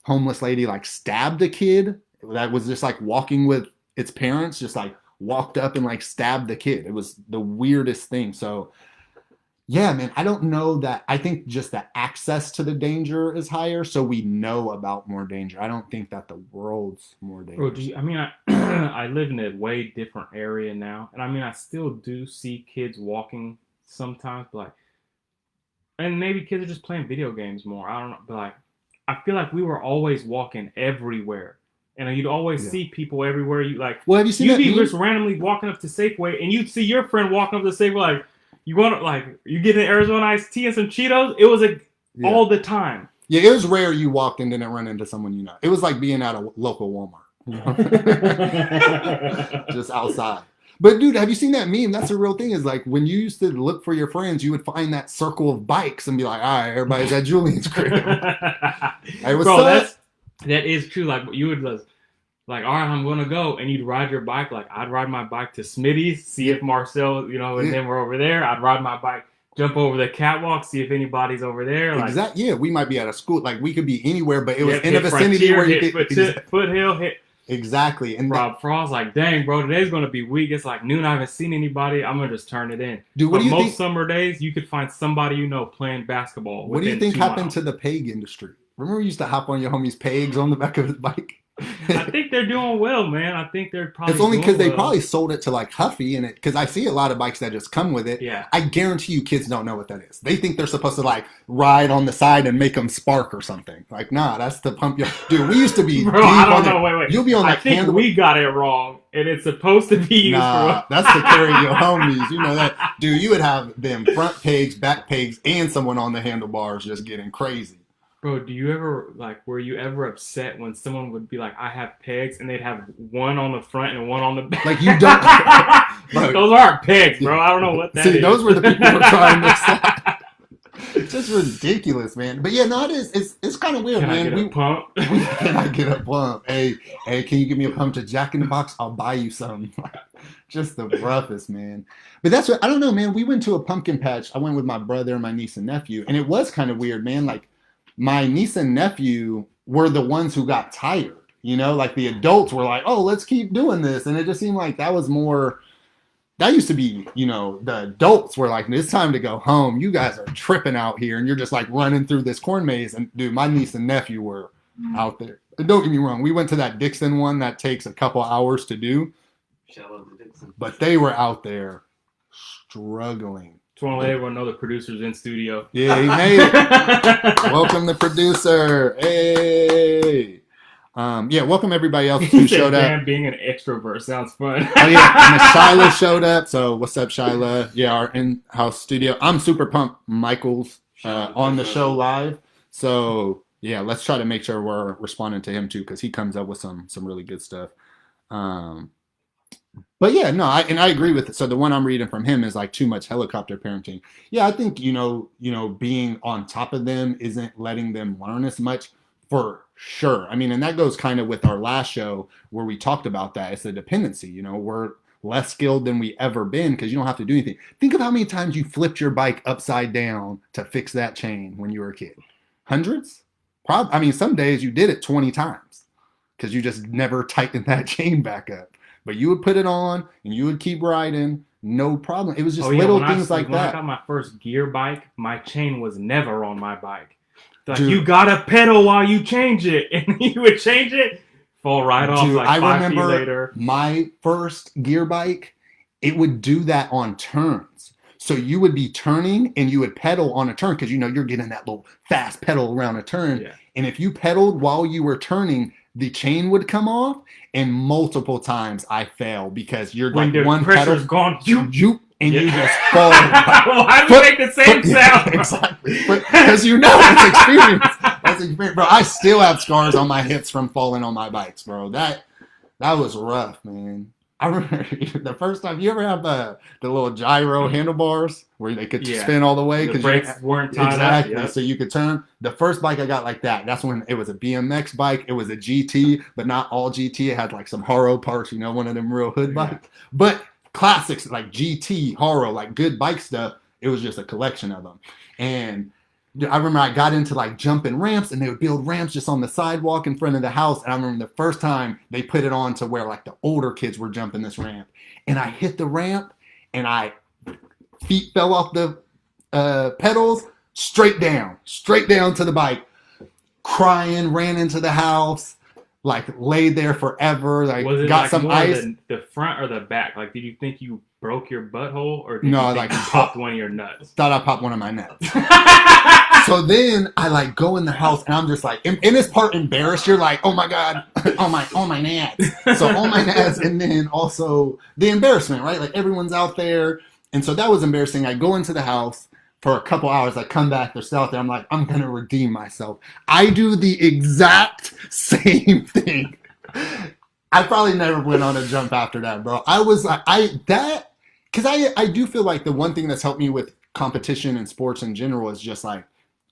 homeless lady stabbed a kid that was just walking with its parents, just walked up and stabbed the kid. It was the weirdest thing. So yeah, man, I don't know that. I think just the access to the danger is higher, so we know about more danger. I don't think that the world's more dangerous. Bro, I live in a way different area now, and I still do see kids walking sometimes, but and maybe kids are just playing video games more. I don't know, but I feel like we were always walking everywhere. And you'd always see people everywhere. Well, have you seen that? You'd be just randomly walking up to Safeway, and you'd see your friend walking up to Safeway, you want to, you get an Arizona iced tea and some Cheetos. It was all the time. Yeah, it was rare you walked and didn't run into someone you know. It was like being at a local Walmart, just outside. But dude, have you seen that meme? That's the real thing. Is when you used to look for your friends, you would find that circle of bikes and be like, all right, everybody's at Julian's crib. Hey, what's up? That is true. You would all right, I'm gonna go, and you'd ride your bike. I'd ride my bike to Smitty's, see if Marcel, and then we're over there. I'd ride my bike, jump over the catwalk, see if anybody's over there. Exactly. Yeah, we might be at a school. We could be anywhere, but it was in a vicinity where you could Foothill hit. Exactly. And Rob Frost, dang, bro, today's gonna be weak. It's noon. I haven't seen anybody. I'm gonna just turn it in. Dude, what do you think? Most summer days, you could find somebody playing basketball. What do you think happened to the peg industry? Remember, you used to hop on your homie's pegs on the back of his bike? I think they're doing well, man. I think they're probably. It's only because they probably sold it to Huffy, and because I see a lot of bikes that just come with it. Yeah. I guarantee you, kids don't know what that is. They think they're supposed to ride on the side and make them spark or something. Nah, that's to pump you. Dude, we used to be. Bro, I don't know. Wait. You'll be on I think we got it wrong, and it's supposed to be used for. That's to carry your homies. You know that, dude. You would have them front pegs, back pegs, and someone on the handlebars just getting crazy. Bro, do you ever, were you ever upset when someone would be I have pegs, and they'd have one on the front and one on the back? You don't. Bro, those aren't pegs, bro. I don't know what that is. Those were the people who were trying to slide. It's just ridiculous, man. But yeah, no, it is. It's kind of weird, man. Can I get a pump? Can I get a pump? Hey, can you give me a pump to Jack in the Box? I'll buy you some. Just the roughest, man. But that's what I don't know, man. We went to a pumpkin patch. I went with my brother and my niece and nephew, and it was kind of weird, man. Like my niece and nephew were the ones who got tired. You know, like the adults were like, "Oh, let's keep doing this," and it just seemed like that was more. That used to be, you know, the adults were like, "It's time to go home. You guys are tripping out here," and you're just like running through this corn maze. And dude, my niece and nephew were out there. And don't get me wrong, we went to that Dixon one that takes a couple hours to do. Shout out to Dixon. But they were out there struggling. Just want to let everyone know the producer's in studio. Yeah, he made it. Welcome the producer. Hey. Yeah, welcome everybody else who showed up. Man, being an extrovert sounds fun. Oh yeah, and Shyla showed up. So what's up, Shyla? Yeah, our in-house studio. I'm super pumped. Michael's on the show live. So yeah, let's try to make sure we're responding to him too, because he comes up with some really good stuff. But yeah, no, I agree with it. So the one I'm reading from him is like too much helicopter parenting. Yeah, I think you know being on top of them isn't letting them learn as much for sure. I mean, and that goes kind of with our last show where we talked about that. It's a dependency. You know, we're less skilled than we ever been because you don't have to do anything. Think of how many times you flipped your bike upside down to fix that chain when you were a kid. Hundreds? I mean, some days you did it 20 times because you just never tightened that chain back up. But you would put it on and you would keep riding, no problem. It was just little things like that. When I got my first gear bike, my chain was never on my bike. Like, dude, you gotta pedal while you change it, and you would change it, fall right off. Dude, like 5 feet later. My first gear bike, it would do that on turns. So you would be turning and you would pedal on a turn because you know you're getting that little fast pedal around a turn. Yeah. And if you pedaled while you were turning, the chain would come off. And multiple times I fail because you're when like one pressure's pedal, gone, and you just fall. Why do you make the same sound? Exactly, because you know it's experience. That's experience, bro. I still have scars on my hips from falling on my bikes, bro. That was rough, man. I remember the first time. You ever have the little gyro handlebars where they could spin all the way because brakes weren't tied exactly up, so you could turn. The first bike I got like that. That's when it was a BMX bike. It was a GT, but not all GT. It had like some Haro parts. You know, one of them real hood bikes, but classics like GT, Haro, like good bike stuff. It was just a collection of them, and I remember I got into like jumping ramps and they would build ramps just on the sidewalk in front of the house. And I remember the first time they put it on to where like the older kids were jumping this ramp. And I hit the ramp and feet fell off the pedals straight down to the bike, crying, ran into the house, like laid there forever. Like was it got like some more ice. The front or the back? Like, did you think you broke your butthole or did no, you think you popped one of your nuts? Thought I popped one of my nuts. So then I like go in the house and I'm just like, in this part embarrassed. You're like, oh my God, on my nads. So on my nads, and then also the embarrassment, right? Like everyone's out there. And so that was embarrassing. I go into the house for a couple hours. I come back, they're still out there. I'm like, I'm going to redeem myself. I do the exact same thing. I probably never went on a jump after that, bro. I was like, because I do feel like the one thing that's helped me with competition and sports in general is just like,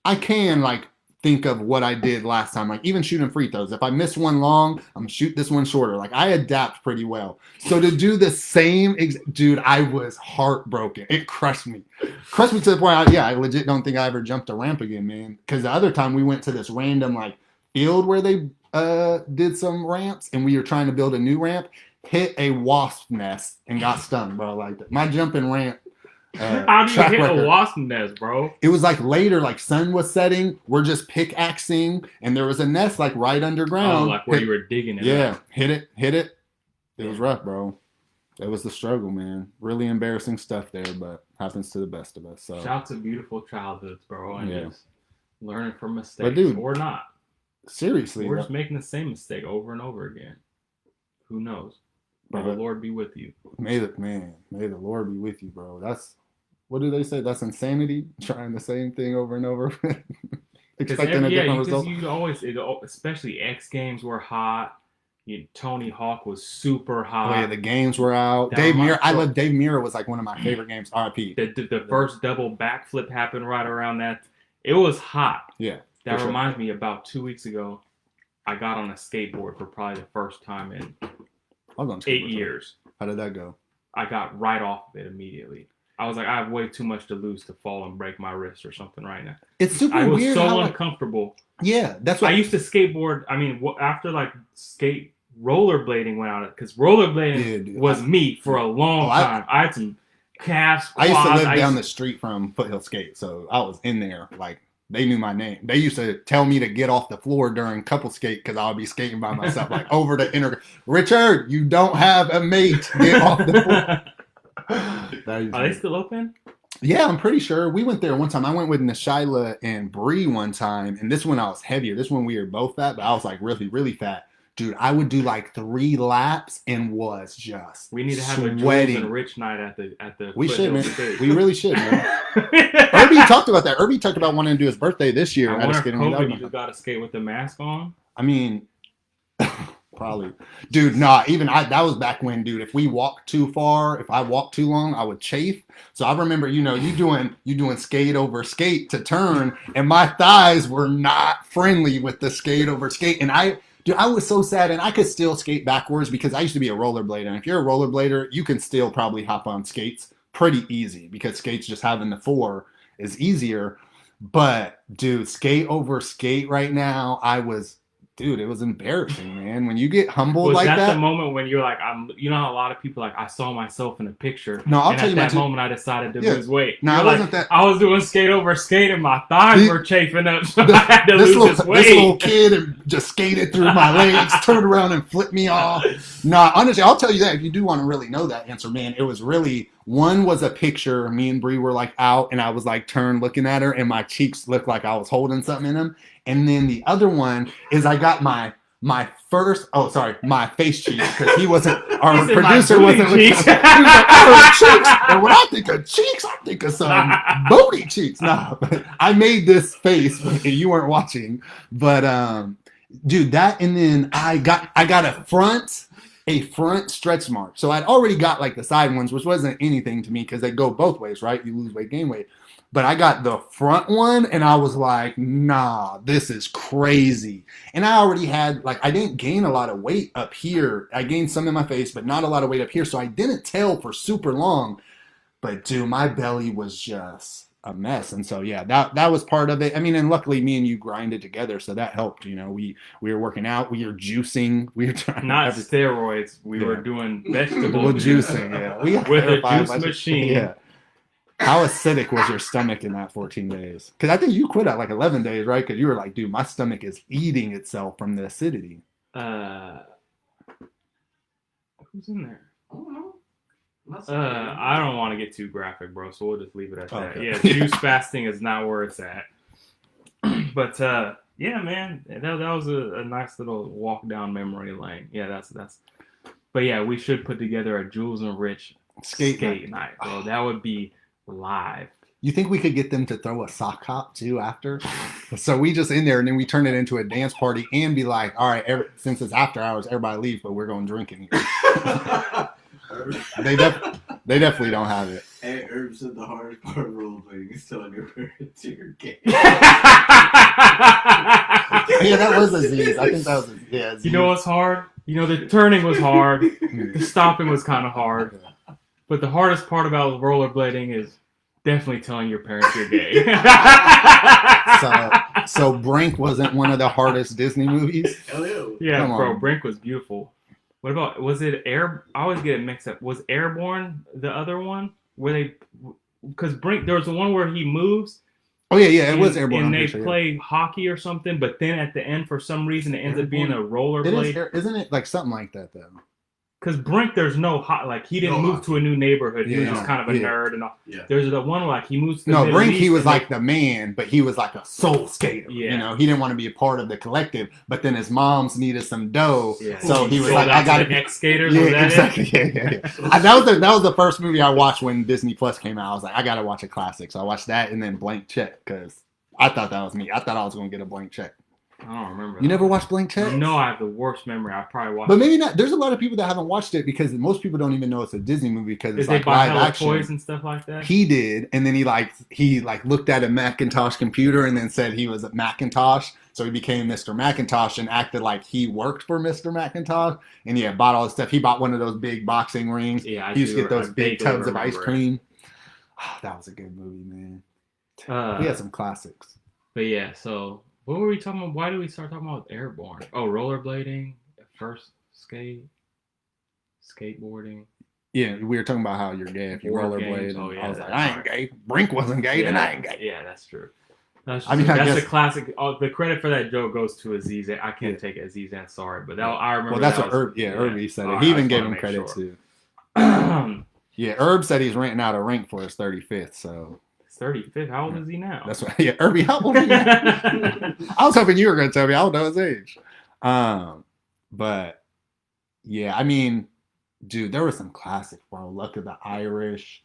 I can like think of what I did last time. Like even shooting free throws. If I miss one long, I'm gonna shoot this one shorter. Like I adapt pretty well. So to do the same, dude, I was heartbroken. It crushed me to the point. I legit don't think I ever jumped a ramp again, man. Because the other time we went to this random like field where they did some ramps, and we were trying to build a new ramp. Hit a wasp nest and got stung, bro. Like my jumping ramp. How do you hit a wasp nest, bro? It was like later, like sun was setting. We're just pickaxing, and there was a nest like right underground. Oh, like where you were digging it. Yeah, up. Hit it. It was rough, bro. It was the struggle, man. Really embarrassing stuff there, but happens to the best of us. So shout out to beautiful childhoods, bro, and just learning from mistakes, but dude, or not. Seriously, we're just making the same mistake over and over again. Who knows? May the Lord be with you. May the Lord be with you, bro. That's, what do they say? That's insanity. Trying the same thing over and over, expecting a different result. You always, especially X Games were hot. Tony Hawk was super hot. Oh yeah, the games were out. Dave Mirra, I love Dave Mirra. Was like one of my favorite games. RIP. The first double backflip happened right around that. It was hot. Yeah. That reminds me. About 2 weeks ago, I got on a skateboard for probably the first time in 8 years. How did that go? I got right off of it immediately. I was like, I have way too much to lose to fall and break my wrist or something right now. It's super weird. I was weird so uncomfortable. Yeah, that's what I used to skateboard. I mean, after like rollerblading went out, because rollerblading was me for a long time. I had some calves. Quads. I used to live down the street from Foothill Skate, so I was in there. Like, they knew my name. They used to tell me to get off the floor during couple skate because I would be skating by myself, like over the Richard, you don't have a mate. Get off the floor. Are they still open? Yeah, I'm pretty sure. We went there one time. I went with Nishyla and Bree one time, and this one I was heavier. This one we were both fat, but I was like really, really fat. Dude, I would do like 3 laps and was just We need to have sweating. a Jules and Rich night at the We should, man. State. We really should, man. Irby talked about that. Irby talked about wanting to do his birthday this year. I wonder if COVID, you just got to skate with the mask on. I mean, probably. Dude, nah, even that was back when, dude, if we walked too far, if I walked too long, I would chafe. So I remember, you doing skate over skate to turn, and my thighs were not friendly with the skate over skate. And I was so sad, and I could still skate backwards because I used to be a rollerblader. And if you're a rollerblader, you can still probably hop on skates pretty easy because skates just having the 4 is easier. But, dude, skate over skate right now, Dude, it was embarrassing, man. When you get humbled like that. Was that the moment when you're like, you know how a lot of people like, I saw myself in a picture. No, I'll tell you. At that moment, I decided to lose weight. No, it wasn't that. I was doing skate over skate and my thighs were chafing up, so I had to lose this weight. This little kid and just skated through my legs, turned around and flipped me off. No, honestly, I'll tell you that if you do want to really know that answer, man, it was really. One was a picture. Me and Bree were like out, and I was like turned looking at her, and my cheeks looked like I was holding something in them. And then the other one is I got my face cheek because he wasn't. Our producer wasn't looking. He was like, cheeks. And when I think of cheeks, I think of some booty cheeks. No, but I made this face. You weren't watching, but dude, that, and then I got a front stretch mark. So I'd already got like the side ones, which wasn't anything to me because they go both ways, right? You lose weight, gain weight. But I got the front one and I was like, nah, this is crazy. And I already had, like, I didn't gain a lot of weight up here. I gained some in my face, but not a lot of weight up here. So I didn't tell for super long. But dude, my belly was just a mess. And so, yeah, that was part of it. I mean, and luckily me and you grinded together. So that helped, we were working out, we were juicing, we were trying not steroids. We were doing vegetable juicing. Yeah. With a juice machine. Yeah. How acidic was your stomach in that 14 days? Because I think you quit at like 11 days, right? Because you were like, dude, my stomach is eating itself from the acidity. Who's in there? I don't know. I don't want to get too graphic, bro, so we'll just leave it at that. Okay. Yeah, juice fasting is not where it's at. But, yeah, man, that was a nice little walk down memory lane. Yeah, that's. But, yeah, we should put together a Jules and Rich skate night, bro. That would be live. You think we could get them to throw a sock hop too after? So we just in there and then we turn it into a dance party and be like, all right, since it's after hours, everybody leave, but we're going drinking. They definitely don't have it. Hey, Herb said the hardest part of rollerblading is telling your parents you're gay. Yeah, that was Aziz. I think that was Aziz. You know what's hard? The turning was hard. The stopping was kind of hard. But the hardest part about rollerblading is definitely telling your parents you're gay. So Brink wasn't one of the hardest Disney movies? Hell yeah, bro, Brink was beautiful. What about, was it I always get it mixed up. Was Airborne the other one? Because Brink, there was the one where he moves. Oh, yeah, it was Airborne. And they play hockey or something, but then at the end, for some reason, it ends up being a rollerblade. Isn't it like something like that, though? Because Brink, there's no he didn't move to a new neighborhood. He was just kind of a nerd and all. Yeah. There's the one where he moves to the Brink, East, he was like the man, but he was like a soul skater. Yeah. He didn't want to be a part of the collective, but then his mom's needed some dough. Yeah. So he was like, I got to ex skaters. Yeah, exactly. Yeah. That was the first movie I watched when Disney Plus came out. I was like, I got to watch a classic. So I watched that and then Blank Check because I thought that was me. I thought I was going to get a blank check. I don't remember. You never watched Blank Check? No, I have the worst memory. I probably watched. But maybe not. There's a lot of people that haven't watched it because most people don't even know it's a Disney movie because it's like live action. Toys and stuff like that. He did, and then he looked at a Macintosh computer and then said he was a Macintosh, So he became Mr. McIntosh and acted like he worked for Mr. McIntosh. And yeah, bought all this stuff. He bought one of those big boxing rings. Yeah, he used to get those big tubs of ice cream. Oh, that was a good movie, man. We had some classics. But yeah, so what were we talking about? Why did we start talking about Airborne? Oh, rollerblading, first skateboarding. Yeah, we were talking about how you're gay if you rollerblade. Oh, yeah, I was like, I ain't gay. Brink wasn't gay, then I ain't gay. Yeah, that's true. That's a classic. The credit for that joke goes to Aziz. I can't take it, Aziz. Sorry, but I remember. Well, that's what Irby said. He even gave him credit too. Yeah, Herb said he's renting out a rink for his 35th. So 35th. How old is he now? That's what. Yeah, Irby. How old is he now? I was hoping you were going to tell me. I don't know his age. But yeah, I mean. Dude, there were some classics, bro. Luck of the Irish,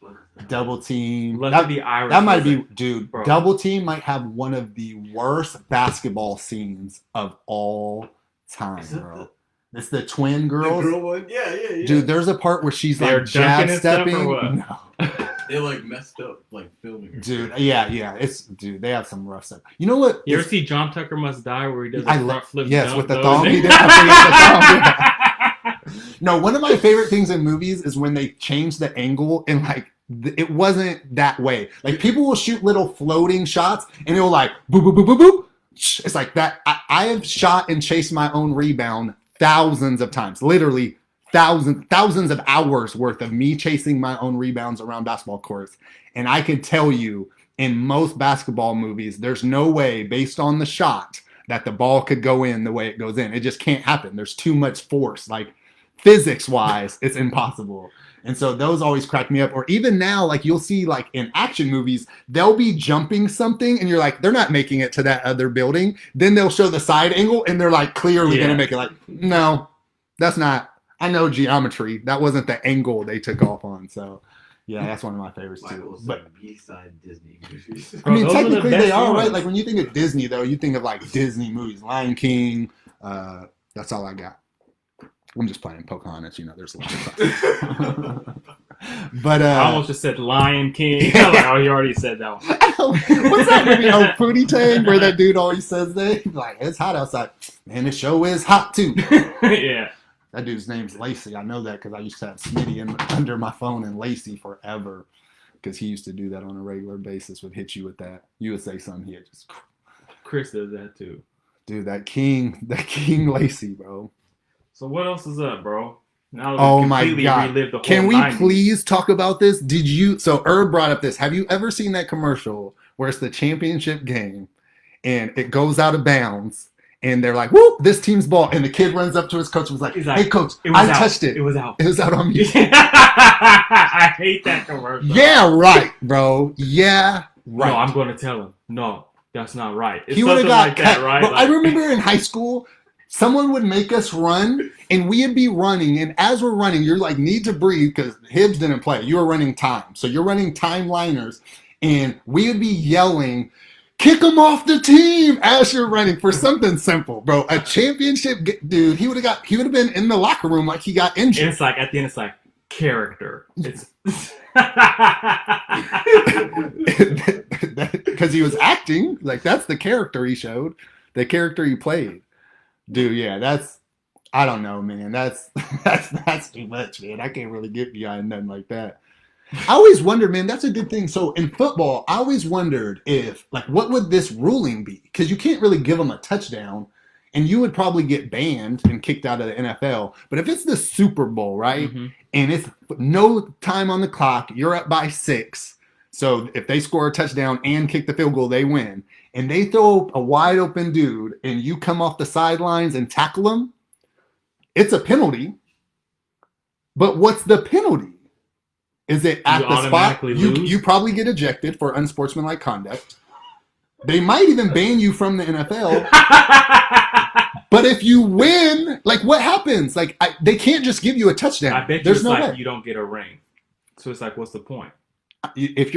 Double Team. Luck of the Irish. That might be, dude. Bro. Double Team might have one of the worst basketball scenes of all time, bro. It's the twin girls. The girl one? Yeah. Dude, there's a part where she's like jab stepping. No. They like messed up, like filming her. Dude, yeah. They have some rough stuff. You know what? You ever see John Tucker Must Die where he does a front flip? Yes, with the thong. He did have to No, one of my favorite things in movies is when they change the angle and like it wasn't that way. Like people will shoot little floating shots and it'll like boop boop boop boop boop. It's like that. I have shot and chased my own rebound thousands of times, literally thousands of hours worth of me chasing my own rebounds around basketball courts. And I can tell you, in most basketball movies, there's no way based on the shot that the ball could go in the way it goes in. It just can't happen. There's too much force. Like physics-wise, it's impossible. And so those always crack me up. Or even now, like you'll see like in action movies, they'll be jumping something and you're like, they're not making it to that other building. Then they'll show the side angle and they're like clearly going to make it like, no, that's not. I know geometry. That wasn't the angle they took off on. So yeah, that's one of my favorites too. But B-side Disney movies. I mean, technically they are, right? Like when you think of Disney though, you think of like Disney movies, Lion King. That's all I got. I'm just playing Pocahontas, there's a lot of But I almost just said Lion King. Like, oh, you already said that one. What's that movie? Oh, Pootie Tang, where that dude always says that. Like, it's hot outside. Man, the show is hot too. Yeah. That dude's name's Lacey. I know that because I used to have Smitty under my phone and Lacey forever. Because he used to do that on a regular basis, would hit you with that. You would say something, he'd just... Chris does that too. Dude, that King Lacey, bro. So what else is up, bro? Now oh my God. The Can we 90s. please talk about this? So Herb brought up this. Have you ever seen that commercial where it's the championship game and it goes out of bounds and they're like, whoop, this team's ball. And the kid runs up to his coach and was like, hey coach, I touched it. It was out. It was out on me. I hate that commercial. Yeah, right, bro. Yeah, right. No, I'm going to tell him. No, that's not right. It's he would have got like cut. That, right? But I remember in high school, someone would make us run, and we'd be running. And as we're running, you're like, need to breathe because Hibbs didn't play. You were running time. So you're running time liners. And we would be yelling, kick him off the team as you're running for something simple, bro. A championship, dude, he would have been in the locker room like he got injured. And it's like, at the end, it's like, character. It's... Because he was acting. Like, that's the character he showed. The character he played. Dude, yeah, I don't know, man. That's too much, man. I can't really get behind nothing like that. I always wondered, man, that's a good thing. So in football, I always wondered if, like, what would this ruling be? Because you can't really give them a touchdown, and you would probably get banned and kicked out of the NFL. But if it's the Super Bowl, right, and it's no time on the clock, you're up by 6. So if they score a touchdown and kick the field goal, they win. And they throw a wide open dude and you come off the sidelines and tackle him, it's a penalty. But what's the penalty? Is it at the spot? You probably get ejected for unsportsmanlike conduct. They might even ban you from the NFL. But if you win, like what happens? Like they can't just give you a touchdown. I bet there's no way. You don't get a ring. So it's like, what's the point? If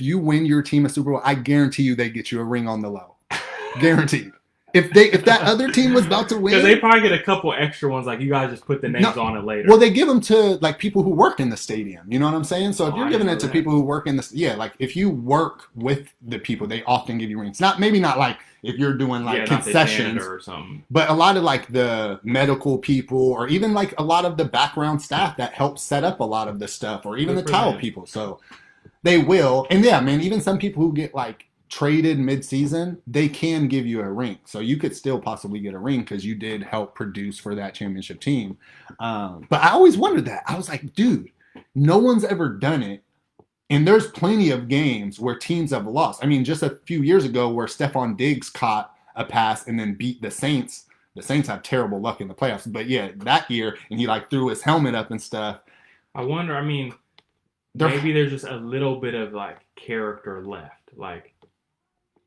you win your team a Super Bowl, I guarantee you they get you a ring on the low. Guaranteed. if that other team was about to win, because they probably get a couple extra ones. Like you guys just put the names on it later. Well, they give them to like people who work in the stadium. You know what I'm saying? So if you're giving it to people who work in like if you work with the people, they often give you rings. Maybe not like if you're doing like concessions or something, but a lot of like the medical people or even like a lot of the background staff that help set up a lot of the stuff, or even the towel people. So they will, and yeah, man, even some people who get like traded mid-season, they can give you a ring. So you could still possibly get a ring because you did help produce for that championship team. But I always wondered that. I was like, dude, no one's ever done it. And there's plenty of games where teams have lost. I mean, just a few years ago where Stephon Diggs caught a pass and then beat the Saints. The Saints have terrible luck in the playoffs. But yeah, that year, and he like threw his helmet up and stuff. I wonder, I mean, maybe there's just a little bit of like character left. Like,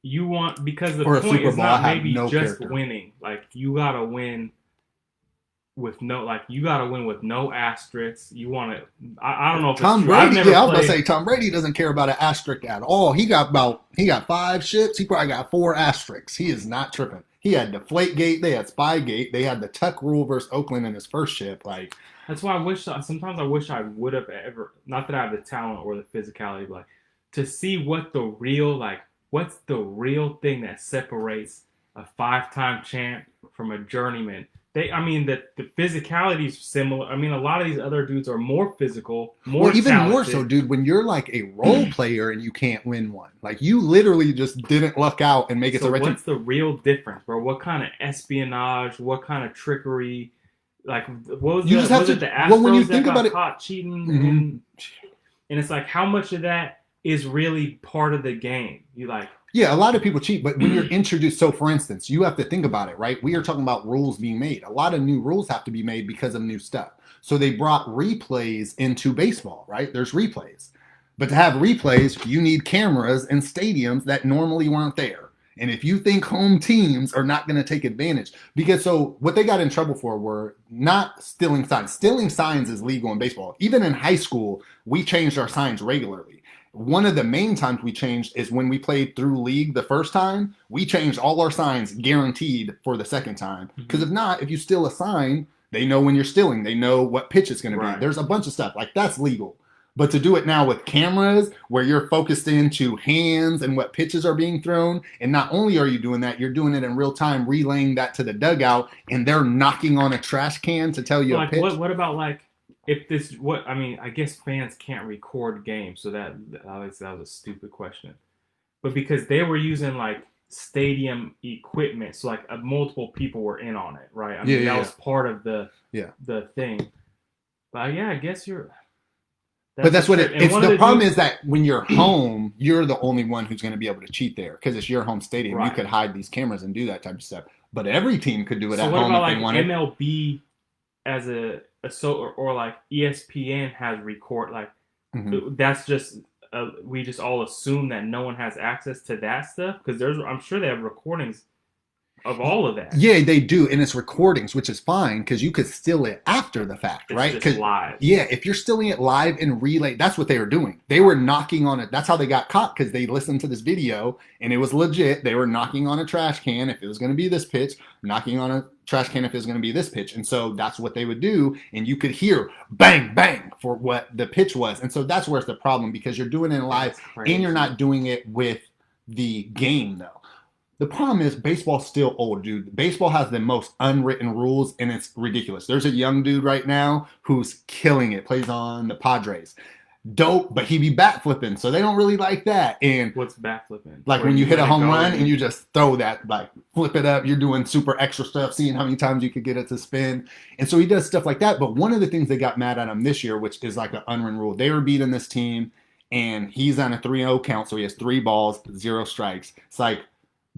you want, because the point is not maybe just winning. Like, you gotta win with no asterisks. You want to. I don't know if Tom Brady. Yeah, I was gonna say Tom Brady doesn't care about an asterisk at all. He got 5 ships. He probably got 4 asterisks. He is not tripping. He had Deflategate. They had Spygate. They had the Tuck rule versus Oakland in his first ship. Like, that's why sometimes I wish I would have ever. Not that I have the talent or the physicality, but like, to see what's the real thing that separates a 5-time champ from a journeyman. The physicality is similar. I mean, a lot of these other dudes are more physical, more even talented. more so, dude, when you're like a role player and you can't win one. Like, you literally just didn't luck out and make it to the what's the real difference, bro? What kind of espionage? What kind of trickery? Like, what was the Astros when you think about it, caught cheating? And it's like, how much of that is really part of the game? Yeah, a lot of people cheat, but when you're introduced, so for instance, you have to think about it, right? We are talking about rules being made. A lot of new rules have to be made because of new stuff. So they brought replays into baseball, right? There's replays. But to have replays, you need cameras in stadiums that normally weren't there. And if you think home teams are not going to take advantage, because so what they got in trouble for were not stealing signs. Stealing signs is legal in baseball. Even in high school, we changed our signs regularly. One of the main times we changed is when we played through league the first time. We changed all our signs guaranteed for the second time. Because if not, if you steal a sign, they know when you're stealing. They know what pitch it's going to be. There's a bunch of stuff. Like, that's legal. But to do it now with cameras where you're focused into hands and what pitches are being thrown, and not only are you doing that, you're doing it in real time, relaying that to the dugout, and they're knocking on a trash can to tell you a pitch. What about, like, I guess fans can't record games, so that was a stupid question. But because they were using like stadium equipment, so like multiple people were in on it, right? That was part of the thing. But yeah, I guess that's what the problem is, that when you're home, you're the only one who's going to be able to cheat there because it's your home stadium. Right. You could hide these cameras and do that type of stuff. But every team could do it at home if they wanted. MLB as or like ESPN has record, like, that's just we just all assume that no one has access to that stuff, because I'm sure they have recordings of all of that. Yeah, they do, and it's recordings, which is fine because you could steal it after the fact, right? Because live. Yeah, if you're stealing it live and relay, that's what they were doing. They were knocking on it. That's how they got caught, because they listened to this video and it was legit. They were knocking on a trash can if it was going to be this pitch, knocking on a trash can if it was going to be this pitch, and so that's what they would do, and you could hear bang bang for what the pitch was, and so that's where it's the problem, because you're doing it live and you're not doing it with the game though. The problem is baseball's still old, dude. Baseball has the most unwritten rules, and it's ridiculous. There's a young dude right now who's killing it, plays on the Padres. Dope, but he be bat flipping, so they don't really like that. And what's bat flipping? Like when you hit a home run and you just throw that, like flip it up, you're doing super extra stuff, seeing how many times you could get it to spin. And so he does stuff like that. But one of the things they got mad at him this year, which is like an unwritten rule, they were beating this team, and he's on a 3-0 count, so he has 3 balls, 0 strikes. It's like,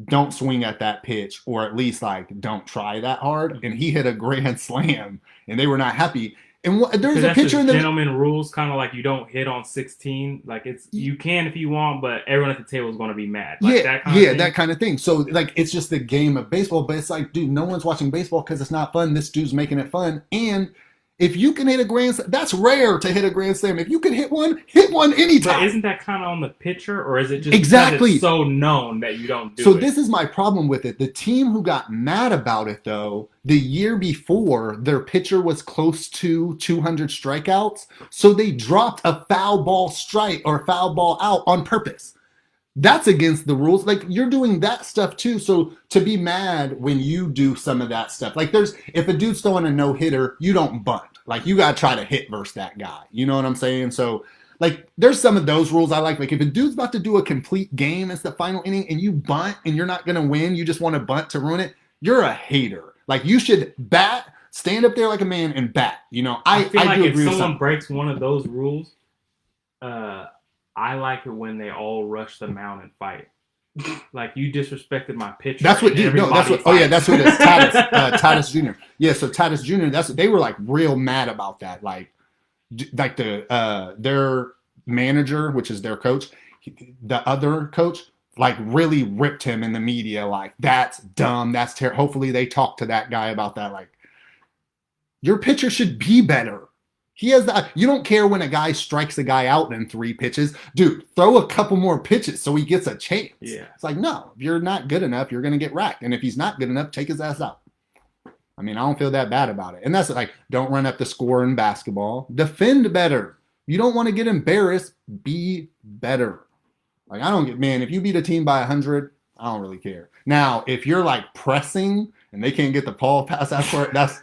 don't swing at that pitch, or at least like don't try that hard. And he hit a grand slam, and they were not happy. And there's a picture in the gentleman rules, kind of like you don't hit on 16. Like, it's you can if you want, but everyone at the table is going to be mad. Like, that kind of thing. So like, it's just the game of baseball, but it's like, dude, no one's watching baseball because it's not fun. This dude's making it fun, and If you can hit a grand slam, that's rare to hit a grand slam. If you can hit one anytime. But isn't that kind of on the pitcher, or is it just exactly it's so known that you don't do so it? So this is my problem with it. The team who got mad about it, though, the year before, their pitcher was close to 200 strikeouts, so they dropped a foul ball strike or foul ball out on purpose. That's against the rules. Like, you're doing that stuff too. So to be mad when you do some of that stuff, like if a dude's throwing a no-hitter, you don't bunt. Like, you got to try to hit versus that guy. You know what I'm saying? So, like, there's some of those rules I like. Like, if a dude's about to do a complete game, it's the final inning, and you bunt and you're not going to win, you just want to bunt to ruin it, you're a hater. Like, you should stand up there like a man and bat. You know, I feel like do if agree with someone breaks one of those rules, I like it when they all rush the mound and fight. Like, you disrespected my pitcher. That's what, dude. No, that's what. Oh yeah, that's what it is. Tatis Jr. Yeah, so Tatis Jr. They were like real mad about that. Like their manager, which is their coach, the other coach, like really ripped him in the media. Like, that's dumb. That's terrible. Hopefully they talk to that guy about that. Like, your pitcher should be better. He has that. You don't care when a guy strikes a guy out in 3 pitches. Dude, throw a couple more pitches so he gets a chance. Yeah. It's like, no, if you're not good enough, you're going to get racked. And if he's not good enough, take his ass out. I mean, I don't feel that bad about it. And that's like, don't run up the score in basketball. Defend better. You don't want to get embarrassed. Be better. Like, I don't get, man, if you beat a team by 100, I don't really care. Now, if you're like pressing and they can't get the ball past that court, that's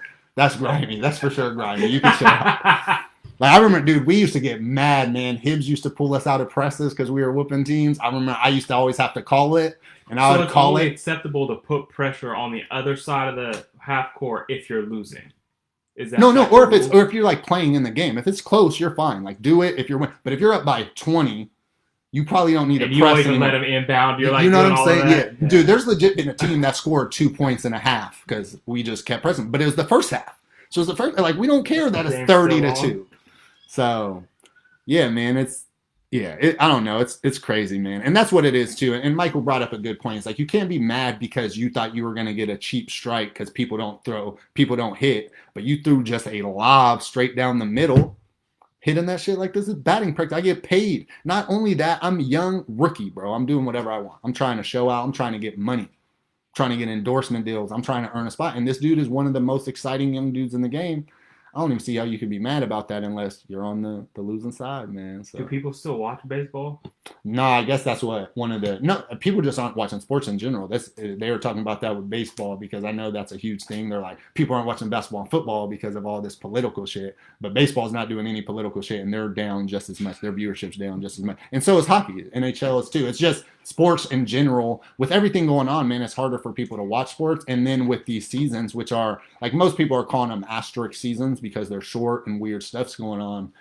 grimy. That's for sure grimy. You can show up. Like, I remember, dude, we used to get mad, man. Hibbs used to pull us out of presses because we were whooping teams. I remember I used to always have to call it, and I would call it. So it's acceptable to put pressure on the other side of the half court if you're losing. Is that no, or if you're like playing in the game. If it's close, you're fine. Like, do it if you're winning. But if you're up by 20, you probably don't need to press. You always let them inbound. You're like, you know what I'm saying? Yeah. Dude, there's legit been a team that scored 2.5 points because we just kept pressing. But it was the first half. So it's the first, like, we don't care that it's 30-2. So, yeah, man, I don't know. It's crazy, man. And that's what it is, too. And Michael brought up a good point. It's like, you can't be mad because you thought you were going to get a cheap strike because people don't hit. But you threw just a lob straight down the middle. Hitting that shit like this is batting practice. I get paid. Not only that, I'm a young rookie, bro. I'm doing whatever I want. I'm trying to show out. I'm trying to get money. Trying to get endorsement deals. I'm trying to earn a spot. And this dude is one of the most exciting young dudes in the game. I don't even see how you could be mad about that unless you're on the losing side, man. So. Do people still watch baseball? No, I guess that's what people just aren't watching sports in general. They were talking about that with baseball because I know that's a huge thing. They're like, people aren't watching basketball and football because of all this political shit. But baseball's not doing any political shit, and they're down just as much. Their viewership's down just as much. And so is hockey. NHL is too. It's just sports in general. With everything going on, man, it's harder for people to watch sports. And then with these seasons, which are, like, most people are calling them asterisk seasons because they're short and weird stuff's going on.